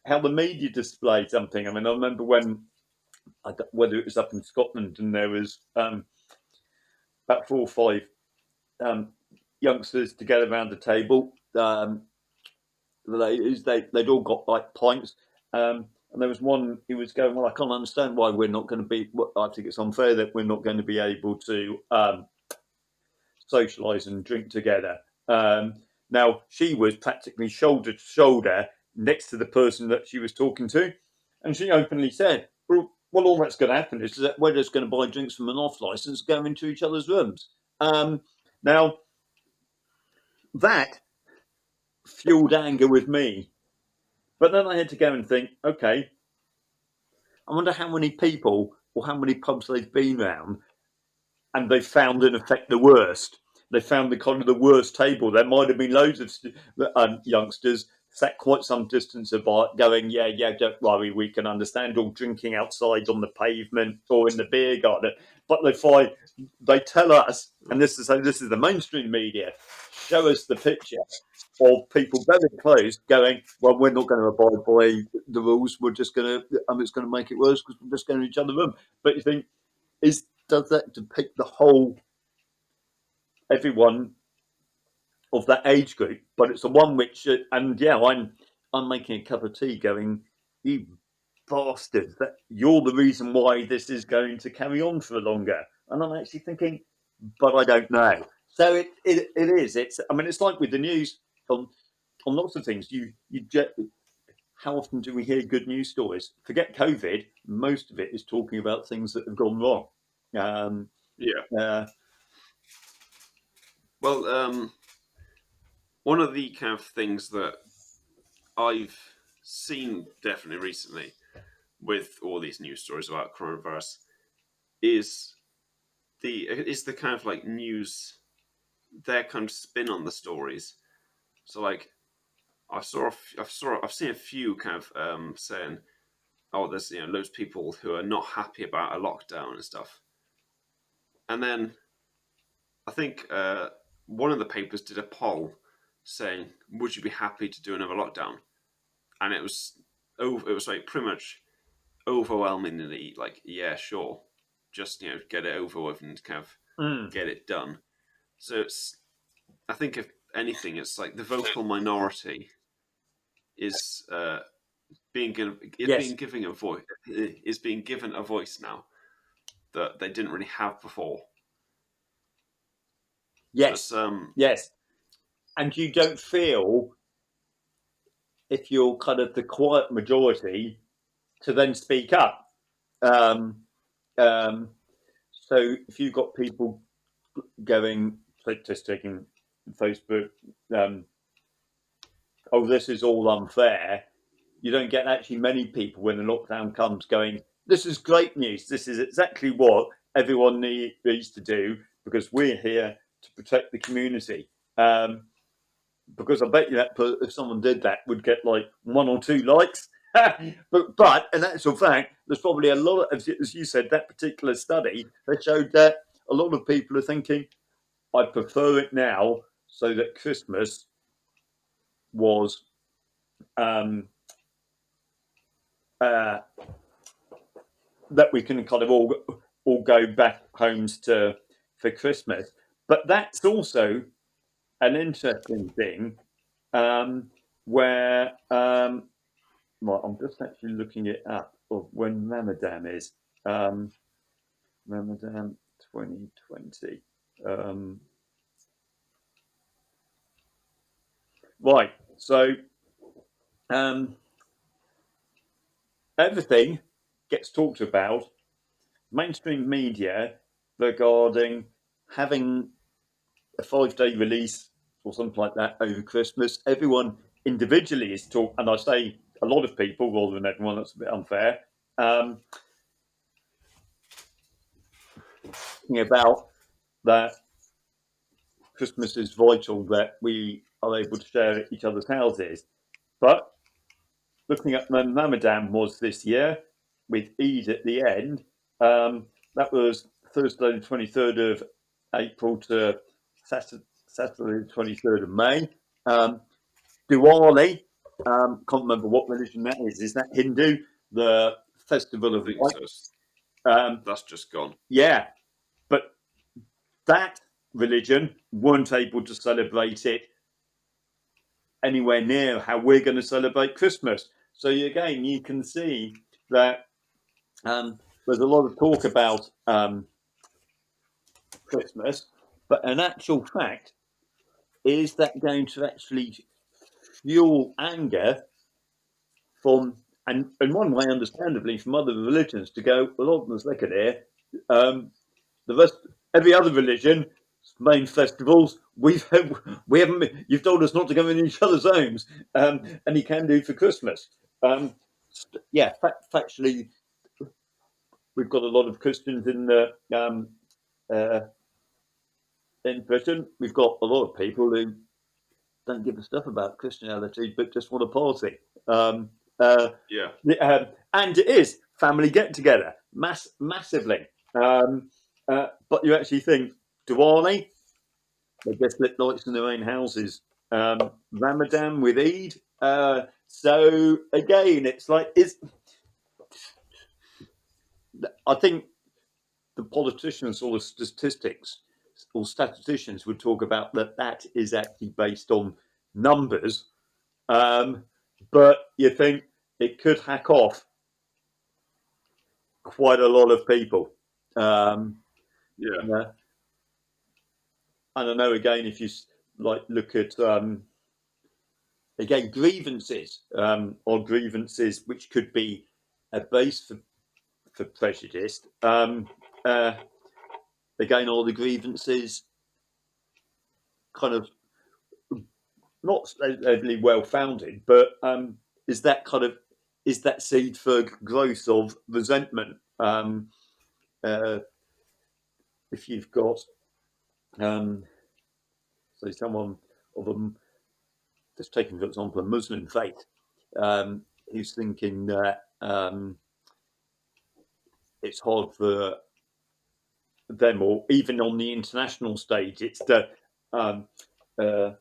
how the media displayed something. I mean, I remember when whether it was up in Scotland and there was about 4 or 5 um, youngsters together around the table. They'd all got like pints, and there was one who was going, "Well, I can't understand why we're not going to be. I think it's unfair that we're not going to be able to socialise and drink together. Now, she was practically shoulder to shoulder next to the person that she was talking to, and she openly said, well, all that's going to happen is that we're just going to buy drinks from an off license, go into each other's rooms. Now, that fueled anger with me. But then I had to go and think, okay, I wonder how many people or how many pubs they've been round and they found, in effect, the worst. They found the kind of the worst table. There might have been loads of youngsters sat quite some distance apart going, yeah, don't worry, we can understand, all drinking outside on the pavement or in the beer garden. But they tell us, and this is the mainstream media, show us the picture of people very close going, well, we're not going to abide by the rules. We're just going to, it's going to make it worse because we're just going to each other's room. But you think, does that depict the whole everyone of that age group? But it's the one which, and yeah, I'm making a cup of tea, going, you bastards, that you're the reason why this is going to carry on for longer. And I'm actually thinking, but I don't know. So it is. It's. I mean, it's like with the news on lots of things. How often do we hear good news stories? Forget COVID. Most of it is talking about things that have gone wrong. Um, Yeah. uh, Well, one of the kind of things that I've seen definitely recently with all these news stories about coronavirus is the kind of like news, their kind of spin on the stories. So like I've seen a few kind of saying, oh, there's loads of people who are not happy about a lockdown and stuff, and then I think one of the papers did a poll saying, would you be happy to do another lockdown? And it was like pretty much overwhelmingly like, yeah, sure, just get it over with and kind of mm, get it done. So I think if anything, it's like the vocal minority is yes, being given a voice now that they didn't really have before. So yes, it's yes. And you don't feel, if you're kind of the quiet majority, to then speak up. Um, um, so if you've got people going, just taking Facebook, um, oh, this is all unfair, you don't get actually many people when the lockdown comes going, this is great news. This is exactly what everyone needs to do because we're here to protect the community. Because I bet you that if someone did that would get like 1 or 2 likes. but in actual fact, there's probably a lot of, as you said, that particular study that showed that a lot of people are thinking, I prefer it now so that Christmas was um, uh, that we can kind of all go back homes to for Christmas. But that's also an interesting thing where well, I'm just actually looking it up of when Ramadan is. Um, Ramadan 2020. Um, right. So um, everything gets talked about, mainstream media, regarding having a 5-day release or something like that over Christmas. Everyone individually is talking, and I say a lot of people rather than everyone, that's a bit unfair, talking about that Christmas is vital, that we are able to share at each other's houses. But looking at when Ramadan was this year, with Eid at the end, that was Thursday the 23rd of April to Saturday the 23rd of May. Diwali, can't remember what religion that is. Is that Hindu? The festival I of think so. lights. Um, That's just gone. yeah, but that religion weren't able to celebrate it anywhere near how we're going to celebrate Christmas. So again, you can see that there's a lot of talk about Christmas, But in actual fact, is that going to actually fuel anger from, and one way, understandably, from other religions to go, well, hold on a second here. Um, the rest, every other religion, main festivals, we haven't. You've told us not to go in each other's homes, and you can do for Christmas. Um, yeah, factually, we've got a lot of Christians uh, in Britain. We've got a lot of people who don't give a stuff about Christianity, but just want a party. Um, uh, Yeah, and it is family get together, massively. But you actually think Diwali, they just lit lights in their own houses. Ramadan with Eid. So again, it's like it's. I think the politicians or the statistics or statisticians would talk about that is actually based on numbers. But you think it could hack off quite a lot of people. Um, yeah, yeah. And I know again, if you like look at again grievances or grievances which could be a base for prejudice. Uh, Again, all the grievances kind of not overly well founded, but is that kind of is that seed for growth of resentment? Uh, if you've got um, so someone of them just taking for example a Muslim faith, who's thinking that it's hard for them, or even on the international stage, it's the um, uh,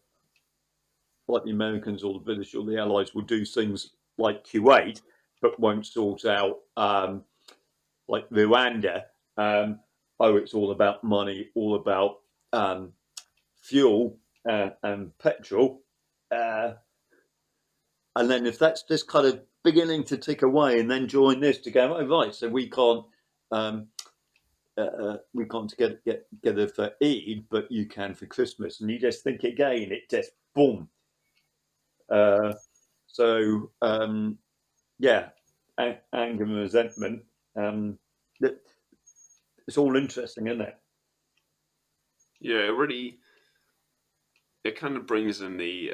like the Americans or the British or the Allies will do things like Kuwait, but won't sort out like Rwanda. Oh, it's all about money, all about um, fuel and petrol. Uh, and then if that's just kind of beginning to tick away, and then join this to go, oh right, so um, we can't get together for Eid, but you can for Christmas, and you just think again, it just boom. Uh, so yeah, anger and resentment. Um, it's all interesting, isn't it? yeah. It really, it kind of brings in the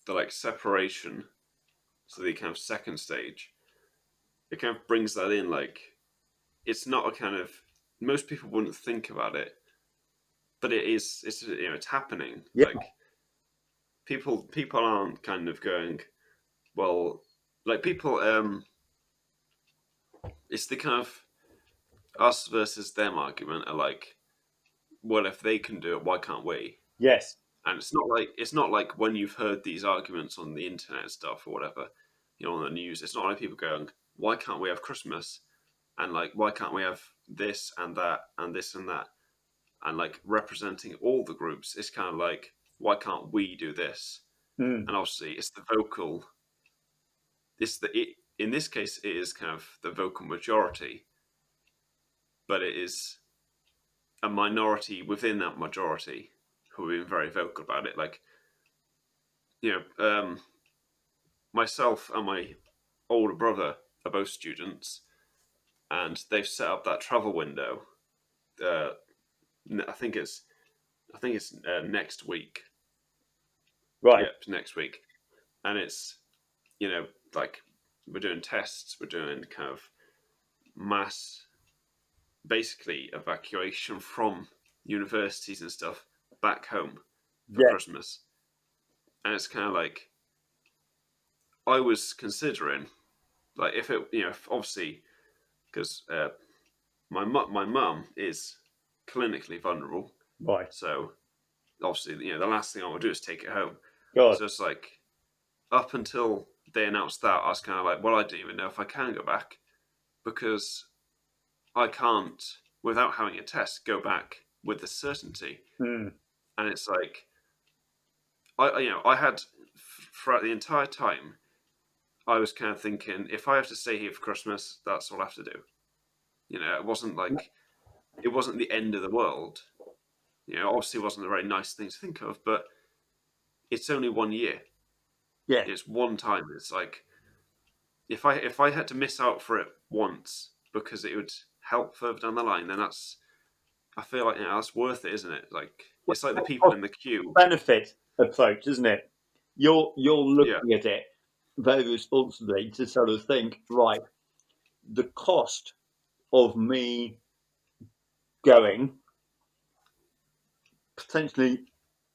like separation, so the kind of second stage. It kind of brings that in. Like, it's not a kind of, most people wouldn't think about it, but it is. It's, you know, it's happening. Yeah, Like, people aren't kind of going, well, like people. It's the kind of us versus them argument. Are like, well, if they can do it, why can't we? yes, And it's not like when you've heard these arguments on the internet and stuff or whatever, you know, on the news. It's not like people going, why can't we have Christmas? And like, why can't we have this and that and this and that? And like representing all the groups, it's kind of like, why can't we do this? mm, And obviously, it's the vocal. In this case, it is kind of the vocal majority, but it is a minority within that majority who have been very vocal about it. Like, you know, myself and my older brother are both students, and they've set up that travel window. Uh, I think it's next week. right, Yep, next week, and it's, you know, like, we're doing tests, we're doing kind of mass, basically evacuation from universities and stuff back home for yeah, Christmas, and it's kind of like, I was considering, like, if it, you know, if obviously, because my mum is clinically vulnerable, right, so obviously, you know, the last thing I would do is take it home. God, So it's like, up until they announced that, I was kind of like, well, I don't even know if I can go back, because I can't, without having a test, go back with the certainty. mm, And it's like, you know, I had, throughout the entire time, I was kind of thinking, if I have to stay here for Christmas, that's what I have to do. You know, it wasn't like, it wasn't the end of the world. obviously wasn't a very nice thing to think of, but it's only 1 year. Yeah. It's one time. It's like if I had to miss out for it once because it would help further down the line, then I feel like that's worth it, isn't it? Like Well, it's like the it's people a in the queue. benefit approach, isn't it? You're Yeah, looking at it very responsibly to sort of think, right, the cost of me going potentially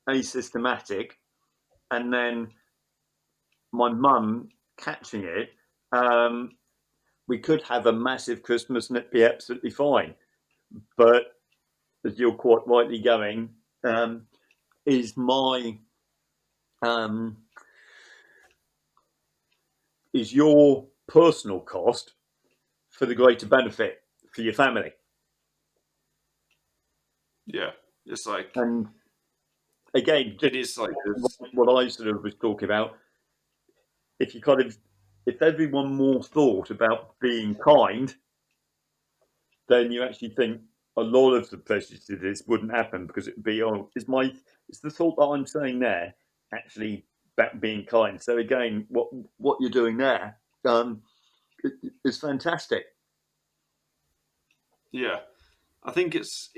asystematic and then my mum catching it, um, we could have a massive Christmas and it'd be absolutely fine. But as you're quite rightly going, is my um, is your personal cost for the greater benefit for your family? yeah. It's like And again, just it is like this. what I sort of was talking about, if you kind of if everyone more thought about being kind, then you actually think a lot of the prejudices wouldn't happen because it'd be is the thought that I'm saying there actually about being kind. So again, what you're doing there um, is fantastic. Yeah, I think it's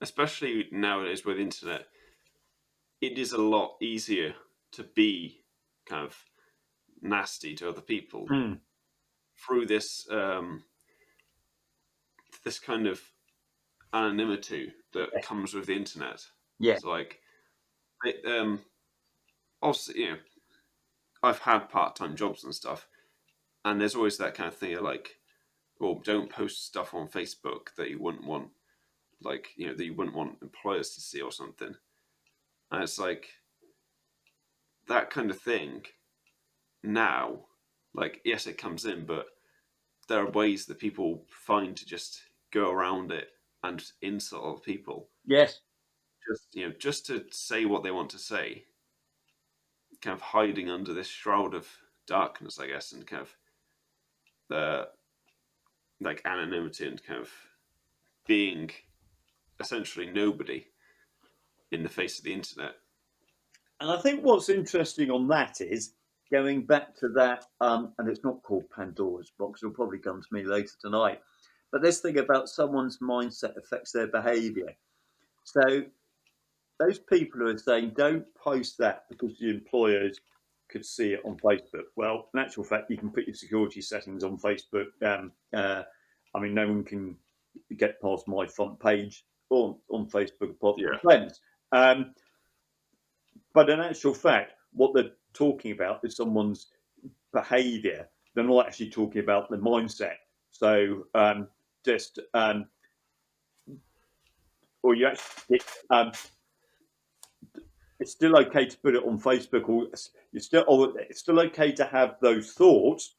especially nowadays with internet, it is a lot easier to be kind of nasty to other people Mm, through this kind of anonymity that yes, comes with the internet. yeah, So like, also, I've had part-time jobs and stuff, and there's always that kind of thing of like, well, don't post stuff on Facebook that you wouldn't want, like, that you wouldn't want employers to see or something. And it's like that kind of thing now, like, yes, it comes in, but there are ways that people find to just go around it and insult other people, yes, just to say what they want to say, kind of hiding under this shroud of darkness, I guess, and kind of the like anonymity and kind of being essentially nobody in the face of the internet. and I think what's interesting on that is going back to that, and it's not called Pandora's box. It'll probably come to me later tonight. But this thing about someone's mindset affects their behaviour. So those people who are saying don't post that because the employers could see it on Facebook. Well, in actual fact, you can put your security settings on Facebook. I mean, no one can get past my front page on Facebook apart from Yeah, friends. Um, but in actual fact, what they're talking about is someone's behaviour. They're not actually talking about the mindset. So just or you actually it's still okay to put it on Facebook, or it's still okay to have those thoughts,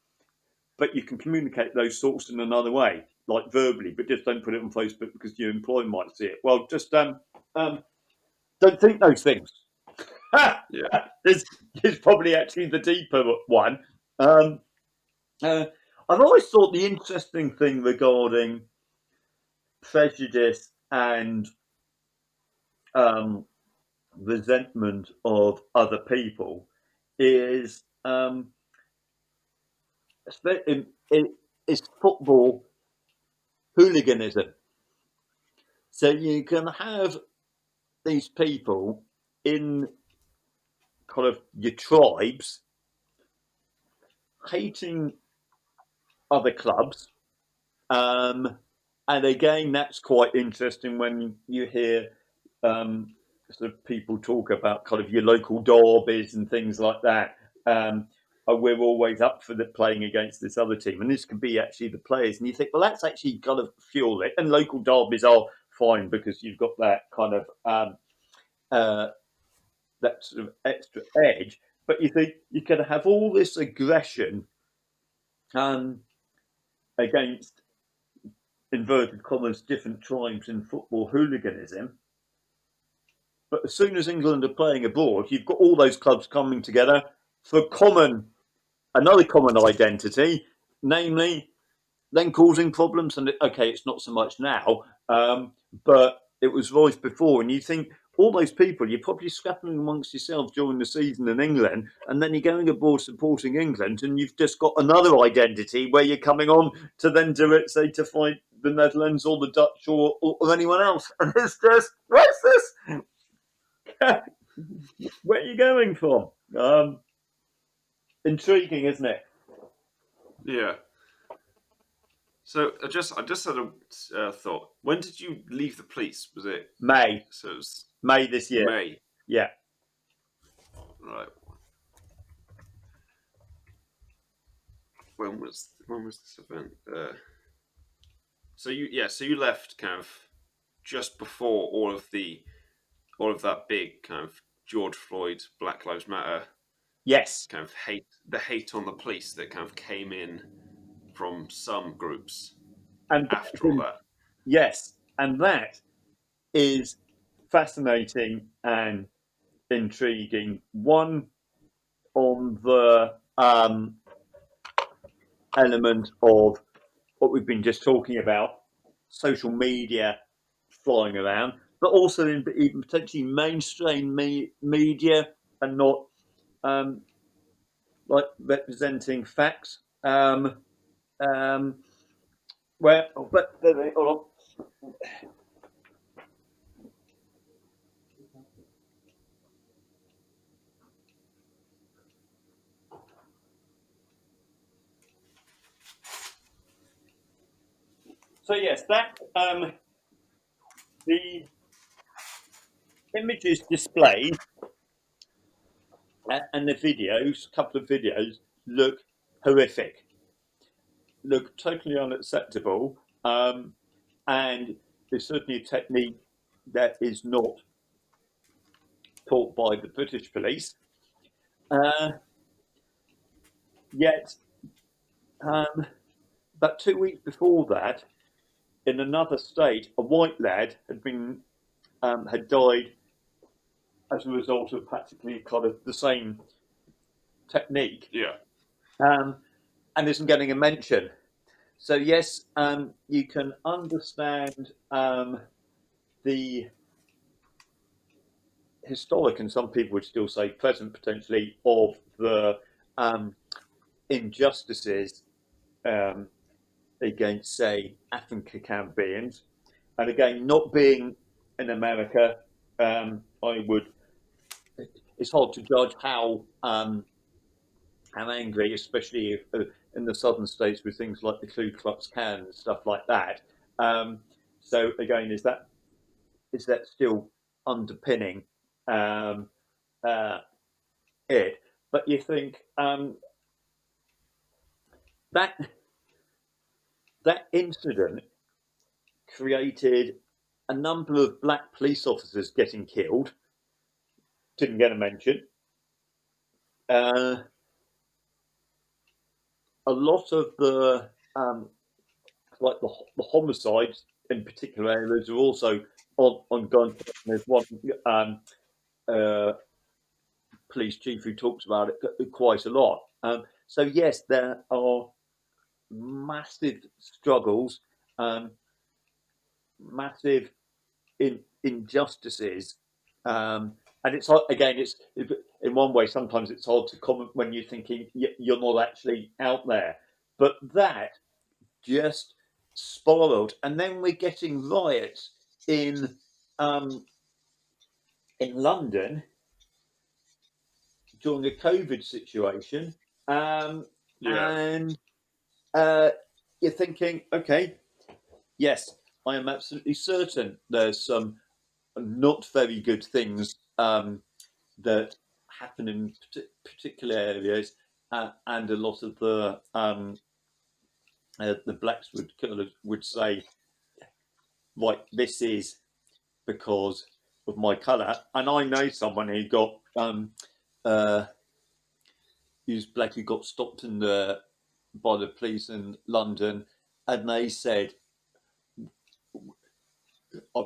but you can communicate those thoughts in another way, like verbally, but just don't put it on Facebook because your employer might see it. Well, just um, don't think those things. yeah, this is probably actually the deeper one. Um, uh, I've always thought the interesting thing regarding prejudice and um, resentment of other people is is football hooliganism. So you can have these people in kind of your tribes hating other clubs. Um, and again, that's quite interesting when you hear um, sort of people talk about kind of your local derbies and things like that. We're always up for the playing against this other team, and this could be actually the players. And you think, well, that's actually kind of fuel it. And local derbies are fine because you've got that kind of uh, that sort of extra edge. But you think you can have all this aggression um, against inverted commas different tribes in football hooliganism. But as soon as England are playing abroad, you've got all those clubs coming together for another common identity, namely then causing problems. And okay, it's not so much now, but it was rife before, and you think all those people, you're probably scrapping amongst yourselves during the season in England, and then you're going abroad supporting England, and you've just got another identity where you're coming on to then do it, say, to fight the Netherlands or the Dutch or anyone else. And it's just, what's this? Where are you going from? Intriguing, isn't it? Yeah. So I just had a thought. When did you leave the police? Was it May, so? It was May this year. May, Yeah. right? When was this event? So you left kind of just before all of that big kind of George Floyd, Black Lives Matter Yes. kind of hate on the police that kind of came in from some groups And after all that. yes, and that is fascinating and intriguing. One on the element of what we've been just talking about, social media flying around, but also in even potentially mainstream media and not um, like representing facts. Um, where, but hold on. So yes, that the images displayed and the videos, a couple of videos, look horrific, look totally unacceptable, and there's certainly a technique that is not taught by the British police. Uh, Yet, um, about 2 weeks before that, in another state, a white lad had died as a result of practically kind of the same technique, Yeah, um, and isn't getting a mention. So yes, you can understand the historic, and some people would still say present potentially, of the um, injustices um, against, say, African Caribbeans. And again, not being in America, I would. It's hard to judge how angry, especially if, in the southern states with things like the Ku Klux Klan and stuff like that. Um, so again, is that still underpinning um, uh, it? But you think that that incident created a number of black police officers getting killed. Didn't get a mention. Uh, a lot of the like the homicides in particular areas are also on gun. There's one uh, police chief who talks about it quite a lot. So yes, there are massive struggles, um, massive injustices, and it's again, it's in one way sometimes it's hard to comment when you're thinking you're not actually out there, but that just spiraled, and then we're getting riots in um, in London during a COVID situation, yeah, and uh, you're thinking, okay, yes, I am absolutely certain there's some not very good things that happen in particular areas, and a lot of the blacks would say, right, this is because of my colour. And I know someone who got uh, who's black, who got stopped by the police in London, and they said,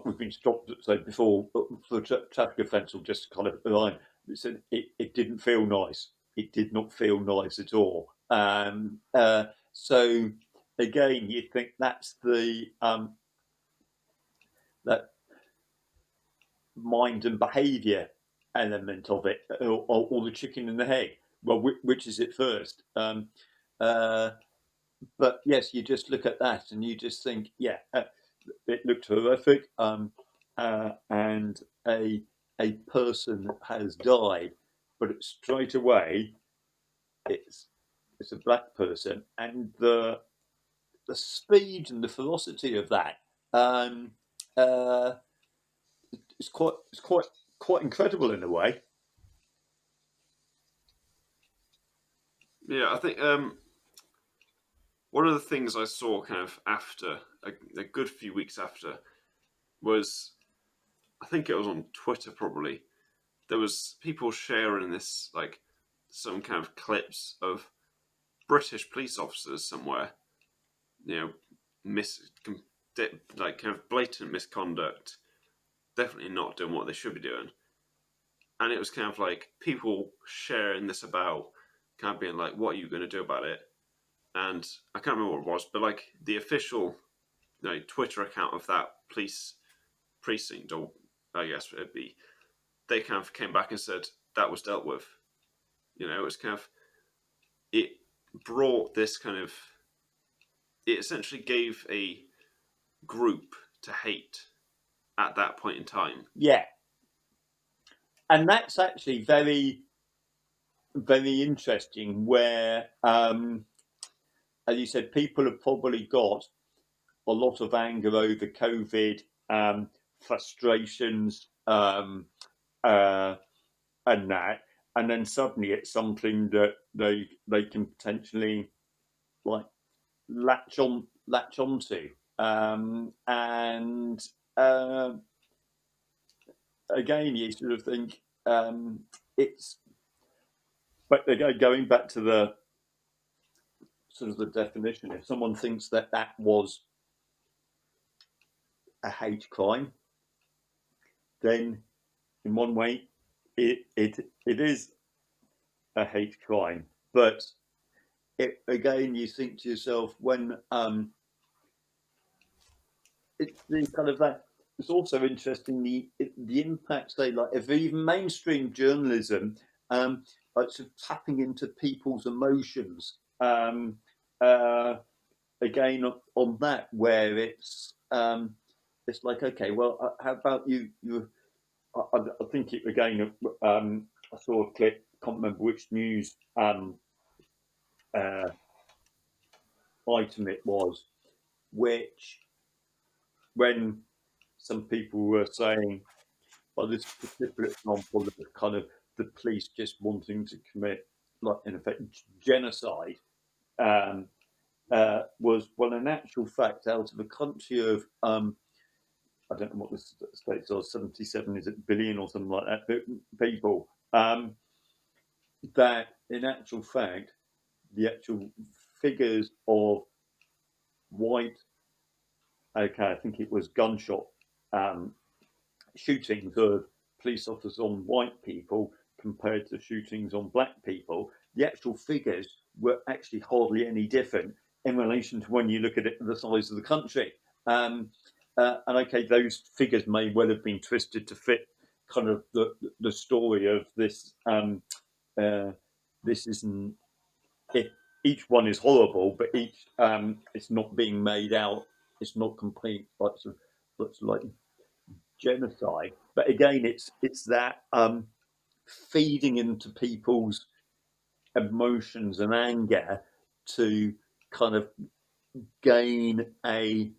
we've been stopped so before for a traffic offence or just kind of line. They said it didn't feel nice. It did not feel nice at all. So again, you think that's the that mind and behaviour element of it, or the chicken and the egg. Well, which is it first? Uh, but yes, you just look at that and you just think, yeah, it looked horrific, and a person has died, but straight away it's it's a black person, and the speed and the ferocity of that, um, uh, is quite incredible in a way. Yeah, I think one of the things I saw kind of after a good few weeks after was, I think it was on Twitter probably, there was people sharing this, like, some kind of clips of British police officers somewhere, you know, mis like kind of blatant misconduct, definitely not doing what they should be doing. And it was kind of like people sharing this about, kind of being like, what are you going to do about it? And I can't remember what it was, but like the official, Twitter account of that police precinct, or I guess it'd be, they kind of came back and said that was dealt with. It was kind of, it brought this kind of, it essentially gave a group to hate at that point in time. Yeah, and that's actually very very interesting. Where, as you said, people have probably got a lot of anger over COVID, frustrations, uh, and that, and then suddenly it's something that they can potentially like latch onto, and uh, again you sort of think, it's but again going back to the sort of the definition, if someone thinks that that was a hate crime, then in one way it is a hate crime. But again, you think to yourself, when it's the kind of that. It's also interesting the impacts they like. If even mainstream journalism, like sort of tapping into people's emotions. Uh, Again on that, where it's like, okay, well, how about you? I think it again. I saw a clip. Can't remember which news uh, item it was, which when some people were saying, well, this particular example of kind of the police just wanting to commit, like in effect, genocide, um, was, well, in actual fact, out of a country of, I don't know what the states are, 77 is it billion or something like that, people, that in actual fact, the actual figures of white, okay, I think it was gunshot um, shootings of police officers on white people compared to shootings on black people, the actual figures were actually hardly any different in relation to when you look at it the size of the country. And okay, those figures may well have been twisted to fit kind of the story of this. This isn't it, each one is horrible, but each it's not being made out. It's not complete, like sort of, looks like genocide. But again, it's that feeding into people's emotions and anger to kind of gain a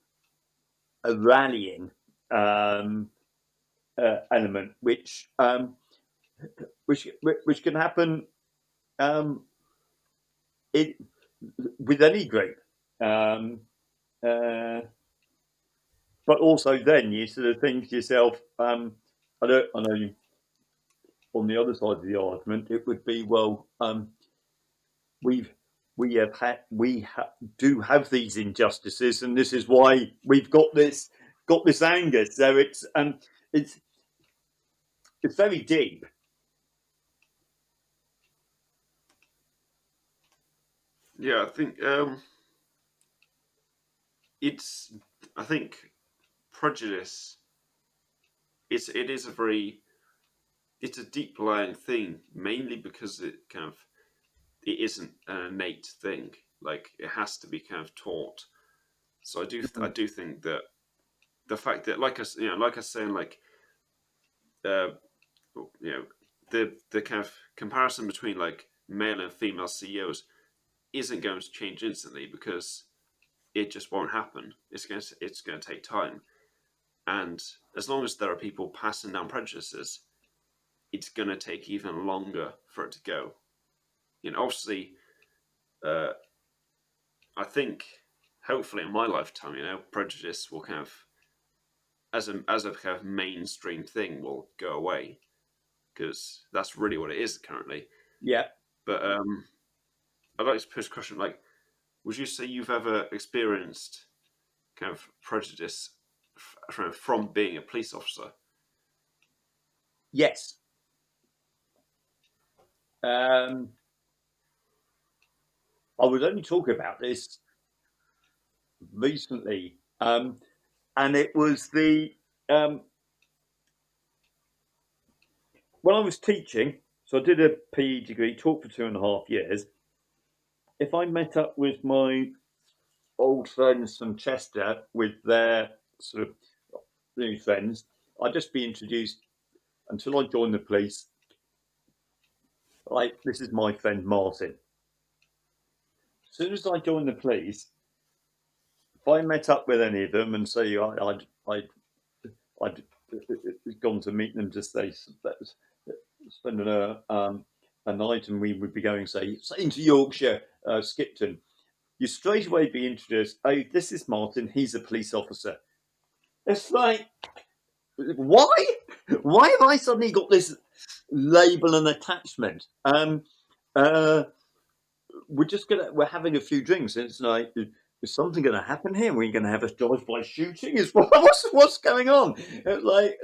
rallying um, element, which can happen um, it, with any group. Um, uh, but also, then you sort of think to yourself, I know you, on the other side of the argument, it would be, well, we've do have these injustices, and this is why we've got this anger. So it's it's very deep. Yeah, I think it's. I think Prejudice it is a very it's a deep lying thing, mainly because it isn't an innate thing. Like it has to be kind of taught. So I do think that the fact that like I was saying uh you know the kind of comparison between like male and female CEOs isn't going to change instantly because it just won't happen. It's going to take time, and as long as there are people passing down prejudices, it's going to take even longer for it to go. Obviously, uh, I think hopefully in my lifetime, prejudice will kind of as a kind of mainstream thing will go away because that's really what it is currently. Yeah. But I'd like to pose a question like, would you say you've ever experienced kind of prejudice from being a police officer? Yes. Um, I was only talking about this recently, and it was the when I was teaching. So I did a PE degree, taught for 2.5 years. If I met up with my old friends from Chester with their sort of new friends, I'd just be introduced until I joined the police. Like, this is my friend Martin. As soon as I joined the police, if I met up with any of them and say I'd gone to meet them to say spend a night, and we would be going say into Yorkshire, Skipton. You straight away be introduced. Oh, this is Martin. He's a police officer. It's like, why? Why have I suddenly got this label and attachment? Uh, we're having a few drinks, and it's like, is something going to happen here? We're going to have a drive-by shooting? Is what's going on? It's like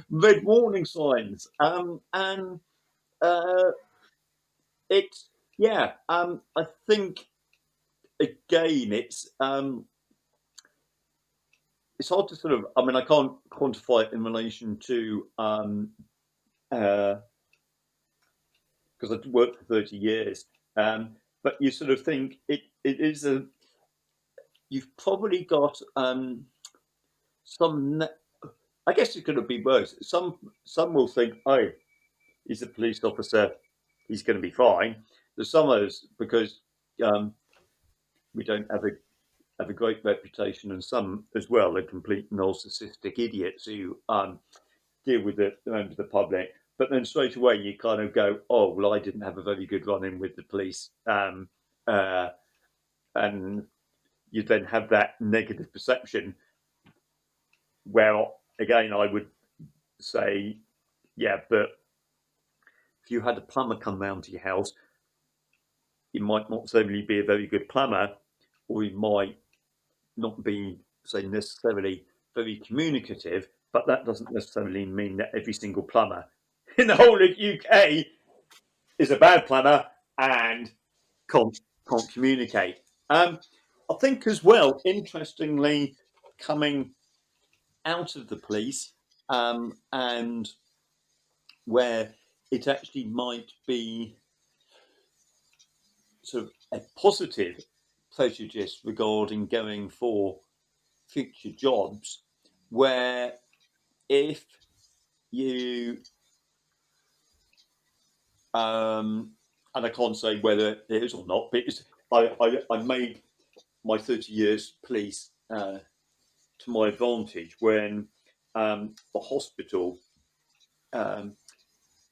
red warning signs, and uh, it's yeah. I think again, it's hard to sort of. I mean, I can't quantify it in relation to because I've worked for 30 years. But you sort of think it is a. You've probably got some. I guess it could be worse. Some will think, oh, he's a police officer, he's going to be fine. There's some others because um, we don't have a great reputation, and some as well are complete narcissistic idiots who deal with the members of the public. But then straight away you kind of go, oh well, I didn't have a very good run in with the police, uh, and you then have that negative perception. Where again, I would say, yeah, but if you had a plumber come round to your house, he might not necessarily be a very good plumber, or he might not be, say, necessarily very communicative, but that doesn't necessarily mean that every single plumber in the whole of UK is a bad plumber and can't, can't communicate. I think as well, interestingly, coming out of the police, and where it actually might be sort of a positive prejudice regarding going for future jobs, where if you and I can't say whether it is or not, but I made my 30 years police to my advantage when the hospital um,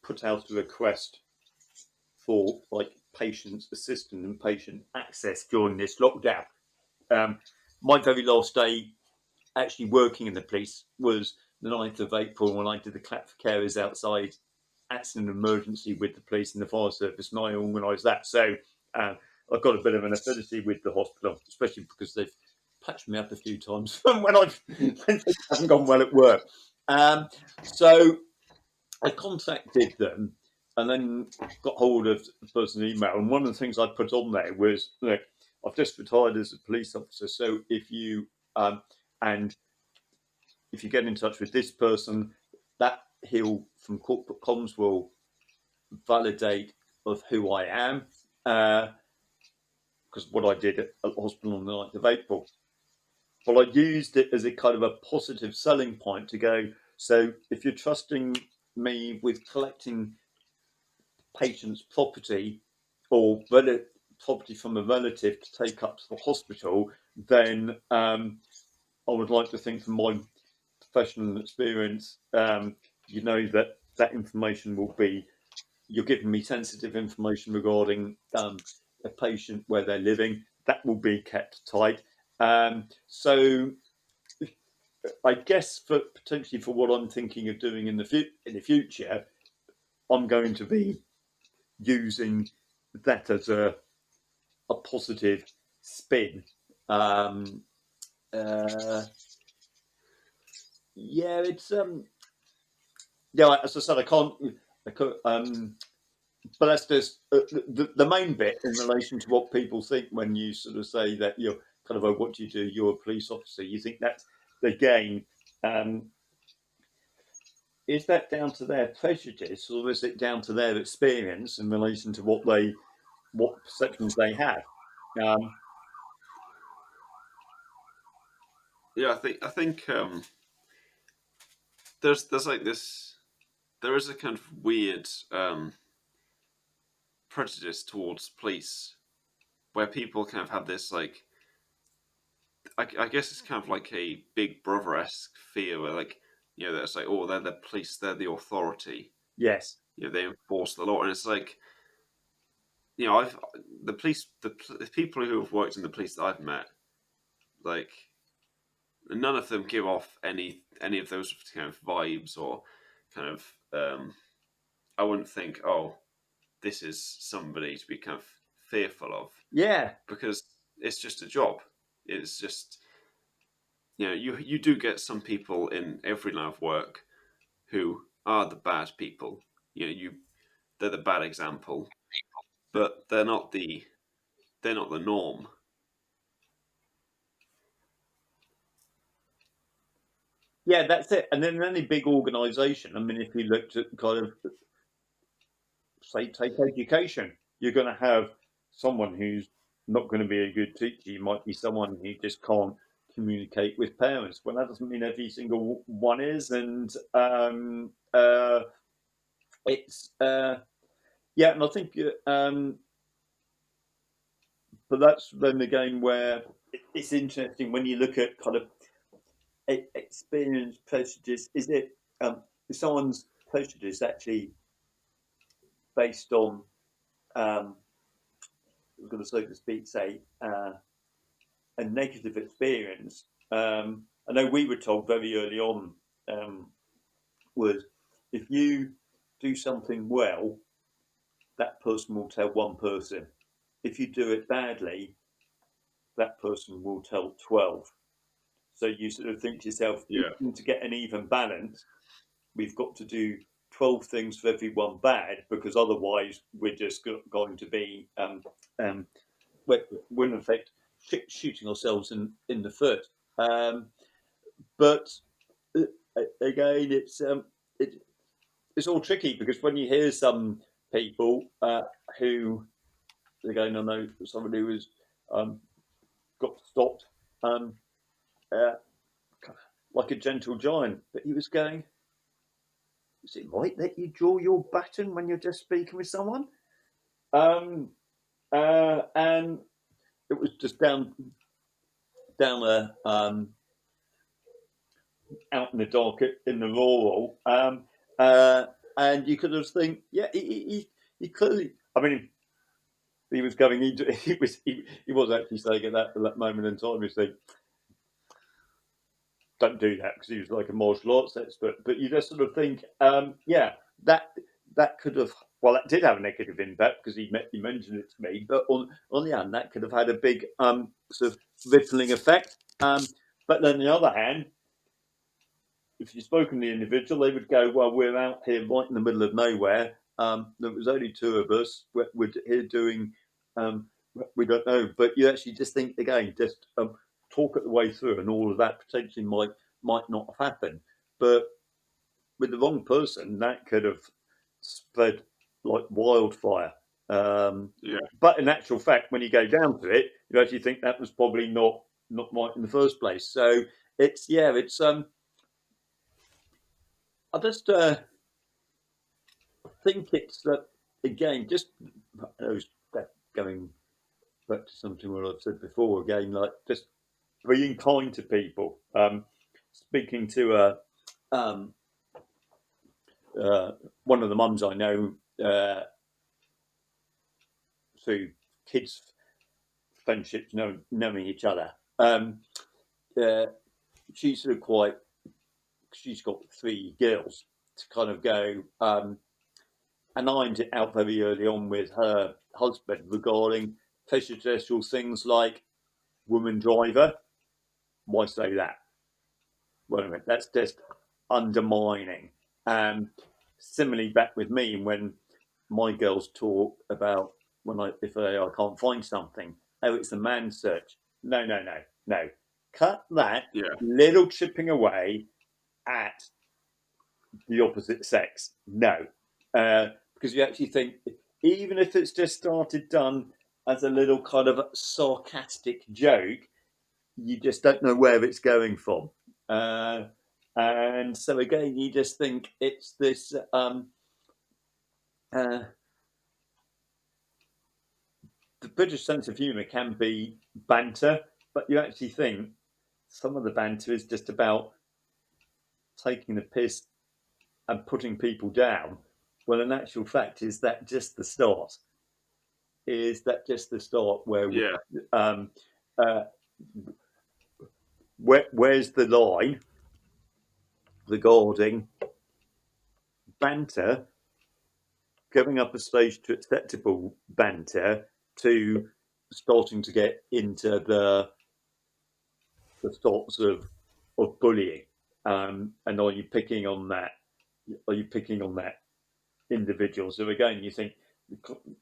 put out a request for like patient assistance and patient access during this lockdown. Um, my very last day actually working in the police was the 9th of April when I did the clap for carers outside accident emergency with the police and the fire service, and I organised that. So I've got a bit of an affinity with the hospital, especially because they've patched me up a few times when when things haven't gone well at work. So I contacted them and then got hold of the person's email. And one of the things I put on there was, look, I've just retired as a police officer. So if you and if you get in touch with this person, that he'll from corporate comms will validate of who I am, because what I did at the hospital on the 9th of April. But I used it as a kind of a positive selling point to go, so if you're trusting me with collecting patient's property or property from a relative to take up to the hospital, then I would like to think from my professional experience, you know that that information will be, you're giving me sensitive information regarding a patient where they're living, that will be kept tight. So I guess for potentially for what I'm thinking of doing in the future, I'm going to be using that as a positive spin. Um, uh, yeah, it's yeah. As I said, I can't but that's just the main bit in relation to what people think when you sort of say that you're kind of, oh, what do you do? You're a police officer. You think that's again, um, is that down to their prejudice or is it down to their experience in relation to what perceptions they have? Um, Yeah, I think there's like this. There is a kind of weird prejudice towards police where people kind of have this like I guess it's kind of like a Big Brother esque fear where like that's like oh they're the police, they're the authority, yes, they enforce the law, and it's like I've the police the people who have worked in the police that I've met, like none of them give off any of those kind of vibes or kind of I wouldn't think oh this is somebody to be kind of fearful of yeah, because it's just a job. It's just you do get some people in every line of work who are the bad people. They're the bad example, but they're not the norm. yeah, that's it. And then in any big organisation, I mean, if you looked at kind of say take education, you're going to have someone who's not going to be a good teacher. You might be someone who just can't communicate with parents. Well, that doesn't mean every single one is, and it's yeah, and I think but that's then again where it's interesting when you look at kind of experience prejudice. Is it is someone's prejudice actually based on I was going to so to speak say a negative experience? I know we were told very early on was if you do something well, that person will tell one person. If you do it badly, that person will tell 12. So you sort of think to yourself, Yeah, to get an even balance, we've got to do 12 things for everyone bad because otherwise we're just going to be, we're in effect shooting ourselves in the foot. But again, it, it's all tricky because when you hear some people who, again, I know somebody who was got stopped um, uh, like a gentle giant, but he was going, is it right that you draw your baton when you're just speaking with someone? Um, and it was just down out in the dark in the rural, uh, and you could just think, yeah, he clearly. I mean, he was going. He was actually saying at that moment in time, he said, "Don't do that," because he was like a martial arts expert. But you just sort of think, yeah, that that could have. Well, that did have a negative impact because he mentioned it to me. But on the hand, that could have had a big sort of rippling effect. But then on the other hand, if you've spoken to the individual, they would go, "Well, we're out here right in the middle of nowhere. There was only two of us. We're here doing, um, we don't know." But you actually just think again, just talk it the way through, and all of that potentially might not have happened. But with the wrong person, that could have spread like wildfire. Yeah. But in actual fact, when you go down to it, you actually think that was probably not right in the first place. So it's I just think it's again just I was going back to something what I've said before again, like just being kind to people. Speaking to um, uh, one of the mums I know through kids friendships, knowing each other. Uh, she's sort of quite. She's got three girls to kind of go. And ironed it out very early on with her husband regarding prejudicial things like woman driver. Why say that? Wait a minute, that's just undermining. Similarly, back with me when my girls talk about when I can't find something. Oh, it's a man search. No, no, no, no. Cut that Yeah. little chipping away at the opposite sex. No, because you actually think even if it's just started done as a little kind of sarcastic joke, you just don't know where it's going from. Uh, and so again, you just think it's this. Uh, the British sense of humour can be banter, but you actually think some of the banter is just about taking the piss and putting people down. Well, in actual fact, is that just the start? Is that just the start where Yeah. um, uh, where's the line regarding banter going up a stage to acceptable banter to starting to get into the sorts of bullying? And are you picking on that? Are you picking on that individual? So again, you think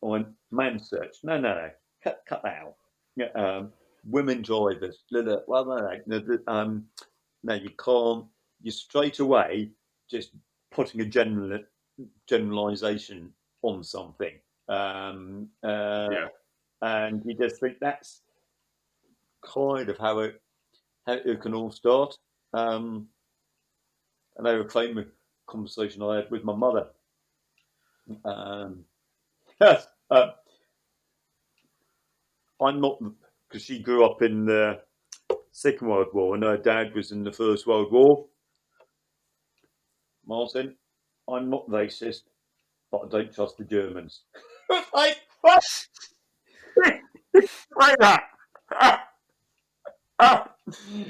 on man search. No, no, no. Cut that out. Yeah, women drivers. No, no, well, no, no, no, no, you can't. You straight away just putting a generalization on something, Yeah. and you just think that's kind of how it can all start. Um, and I reclaim a conversation I had with my mother. Um, yes, I'm not because she grew up in the Second World War and her dad was in the First World War. Martin, I'm not racist, but I don't trust the Germans. like what? like that.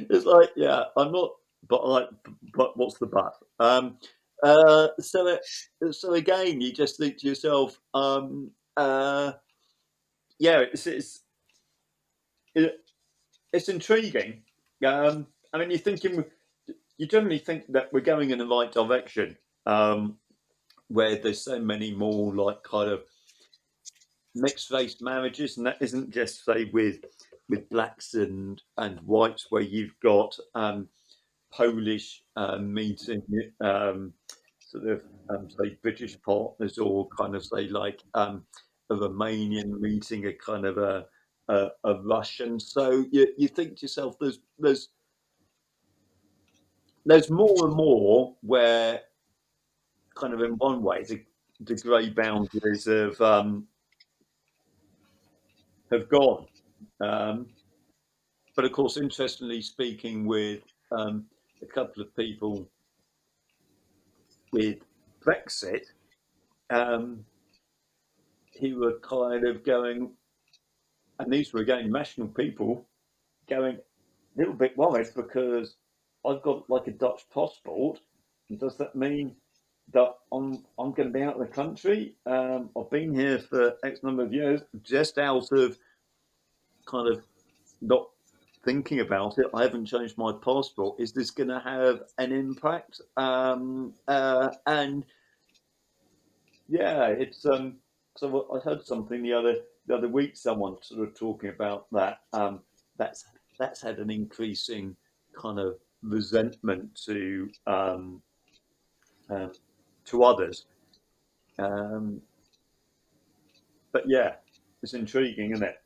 It's like, yeah, I'm not, but what's the but? So again, you just think to yourself, yeah, it, it's intriguing. I mean, you generally think that we're going in the right direction, where there's so many more like kind of mixed race marriages, and that isn't just say with blacks and whites, where you've got Polish meeting sort of say British partners, or kind of say like a Romanian meeting a kind of a Russian. So you think to yourself, there's more and more where kind of in one way the grey boundaries have gone. Um, but of course, interestingly speaking, with a couple of people with Brexit, um, who were kind of going, and these were again national people going a little bit worried because I've got like a Dutch passport. Does that mean that I'm going to be out of the country? I've been here for X number of years, just out of kind of not thinking about it. I haven't changed my passport. Is this going to have an impact? And yeah, it's so I heard something the other week. Someone sort of talking about that. That's that's had an increasing kind of resentment to um, to others. Um, but yeah, it's intriguing, isn't it?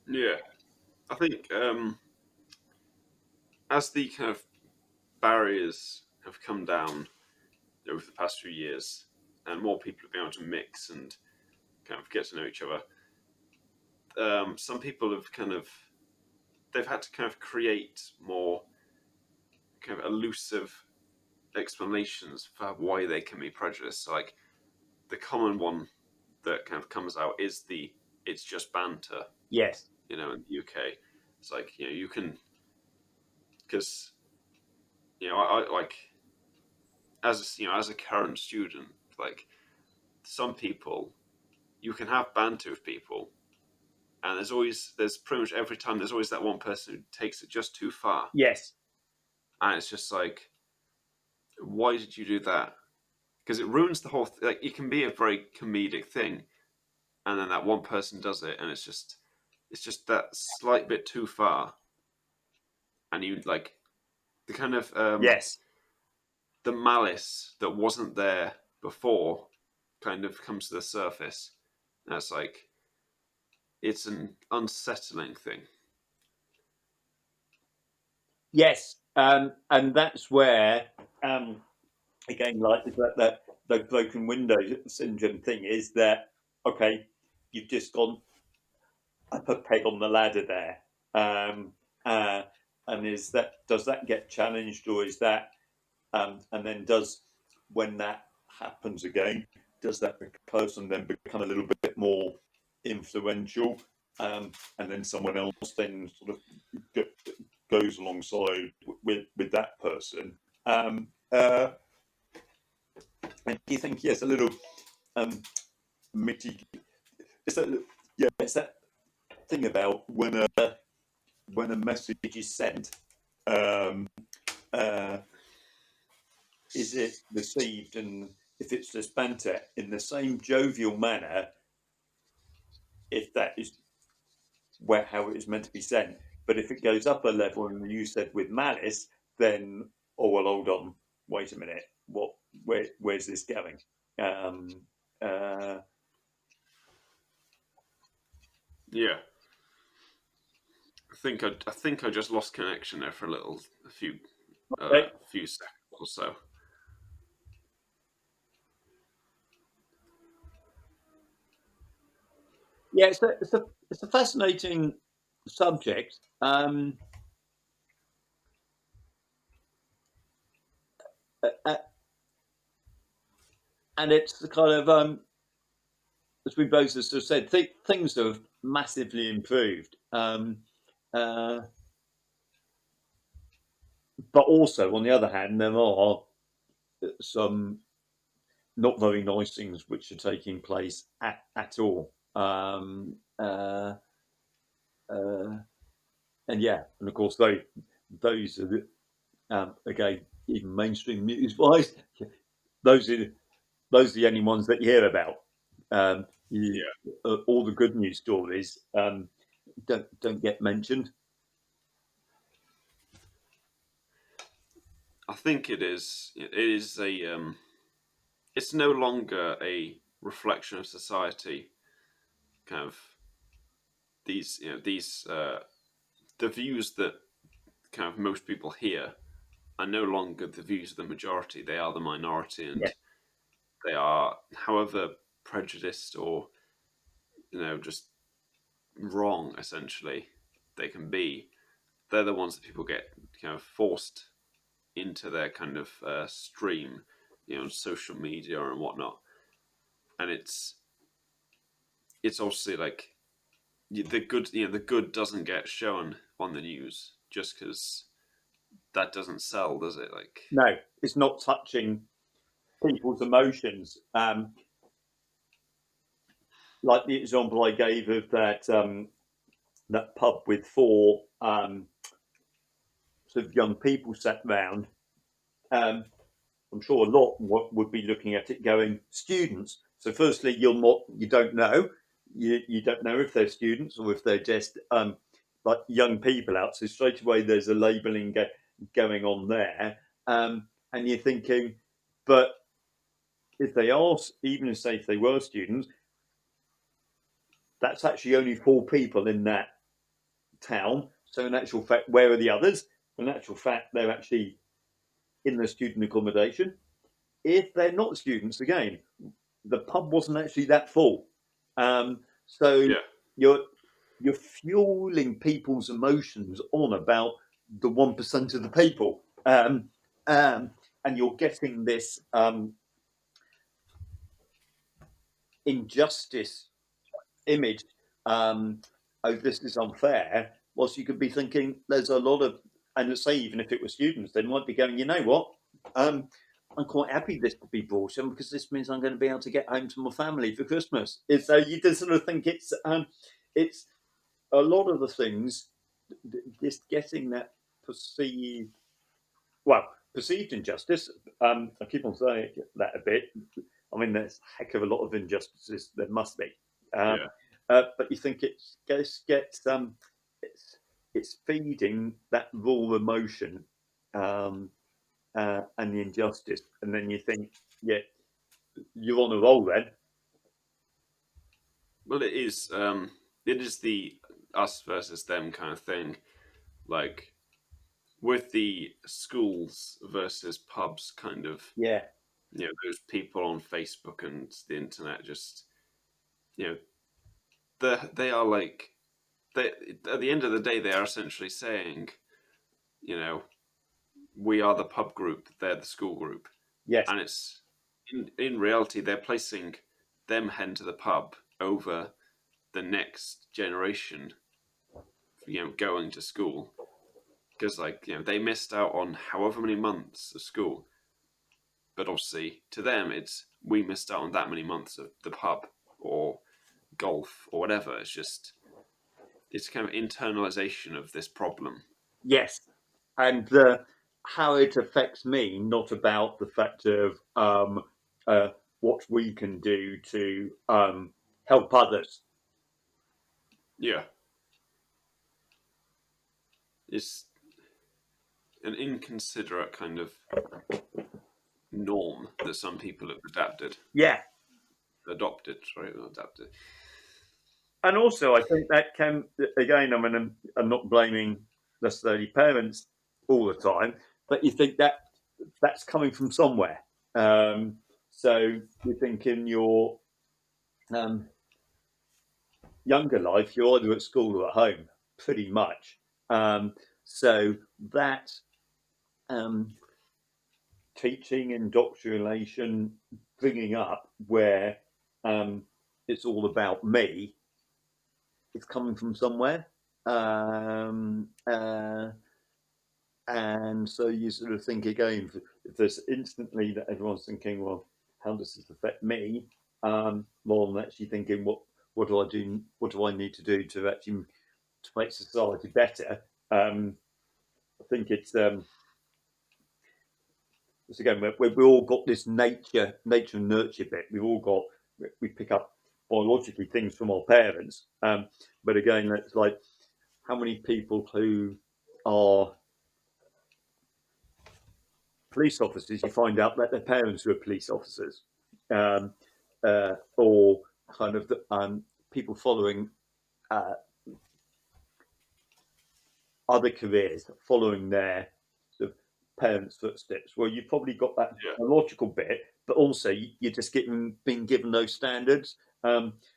Yeah, I think as the kind of barriers have come down over the past few years, and more people have been able to mix and kind of get to know each other, some people have kind of they've had to kind of create more kind of elusive explanations for why they can be prejudiced. So, like the common one that kind of comes out is the it's just banter. Yes, In the UK, it's like you can because I like as as a current student, like some people you can have banter with people, and there's pretty much every time there's always that one person who takes it just too far, yes, and it's just like, why did you do that? Because it ruins the whole. Like it can be a very comedic thing, and then that one person does it, and it's just that slight bit too far, and you like the kind of yes, the malice that wasn't there before kind of comes to the surface. And it's like it's an unsettling thing. yes. And that's where, again, like the broken window syndrome thing is that, okay, you've just gone up a peg on the ladder there. Uh, and does that get challenged, or is that, and then when that happens again, does that person then become a little bit more influential? And then someone else then sort of goes alongside with that person. And do you think, yes, a little um, mitig- it's that, yeah, it's that thing about when a message is sent, um, uh, is it received, and if it's just banter in the same jovial manner, if that is where how it is meant to be sent. But if it goes up a level and you said with malice, then oh well, hold on, wait a minute, where's this going? Um, uh, Yeah, I think I just lost connection there for a few seconds or so. yeah, it's a fascinating subject, uh, and it's the kind of as we both have sort of said, things have massively improved. Uh, but also, on the other hand, there are some not very nice things which are taking place at all. Uh, and yeah, and of course, those are again, even mainstream news wise, those are those are the only ones that you hear about. You, Yeah, all the good news stories don't get mentioned. I think it is. It is a. It's no longer a reflection of society. Kind of these the views that kind of most people hear are no longer the views of the majority. They are the minority, Yeah, and they are, however prejudiced or just wrong, essentially they can be. They're the ones that people get kind of forced into their kind of stream, on social media and whatnot. And it's obviously like the good doesn't get shown on the news just because that doesn't sell, does it? Like, no, it's not touching people's emotions. Like the example I gave of that pub with four sort of young people sat round. Um, I'm sure a lot would be looking at it going, students. So firstly, you don't know, you don't know if they're students or if they're just like young people out. So straight away, there's a labelling going on there, and you're thinking. But if they are, even if say if they were students, that's actually only 4 people in that town. So in actual fact, where are the others? In actual fact, they're actually in the student accommodation. If they're not students, again, the pub wasn't actually that full. So Yeah. you're you're fueling people's emotions on about the 1% of the people, and you're getting this injustice image. Oh, this is unfair. Whilst you could be thinking, there's a lot of, and say even if it were students, they might be going, you know what? I'm quite happy this to be brought in because this means I'm going to be able to get home to my family for Christmas. So you just sort of think it's a lot of the things, just getting that perceived, well, perceived injustice. I keep on saying that a bit. I mean, there's a heck of a lot of injustices. There must be, um, Yeah. but you think gets it's it's feeding that raw emotion, um, and the injustice, and then you think, yeah, you're on a roll then. Well, it is. It is the us versus them kind of thing. Like with the schools versus pubs kind of, Yeah. those people on Facebook and the internet just, you know, they are like, they, at the end of the day, they are essentially saying, you know, we are the pub group, they're the school group. Yes. And it's, in reality, they're placing them heading to the pub over the next generation, going to school. Because, like, they missed out on however many months of school. But obviously, to them, it's we missed out on that many months of the pub or golf or whatever. It's kind of internalization of this problem. Yes. And how it affects me, not about the fact of uh, what we can do to help others. Yeah, it's an inconsiderate kind of norm that some people have Yeah. adopted. Sorry, not adapted. And also, I think that can, again, I mean, I'm not blaming necessarily parents all the time, but you think that that's coming from somewhere. Um, so you think in your um, younger life, you're either at school or at home, pretty much. So that um, teaching, indoctrination, bringing up where um, it's all about me, it's coming from somewhere. Um, uh, and so you sort of think again, if there's instantly that everyone's thinking, well, how does this affect me? More than actually thinking, what do I do? What do I need to do to actually to make society better? I think it's again we all got this nature and nurture bit. We've all got we pick up biologically things from our parents, but again, it's like how many people who are police officers, you find out that their parents were police officers, um, or kind of people following uh, other careers, following their sort of parents' footsteps. Well, you've probably got that Yeah, biological bit, but also you're just being given those standards.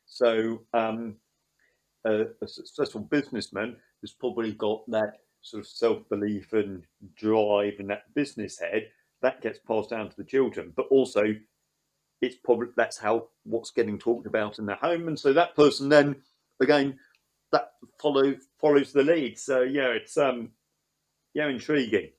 So a successful businessman has probably got that sort of self belief and drive and that business head that gets passed down to the children, but also it's probably that's how what's getting talked about in the home, and so that person then again that follows the lead. So yeah, it's intriguing.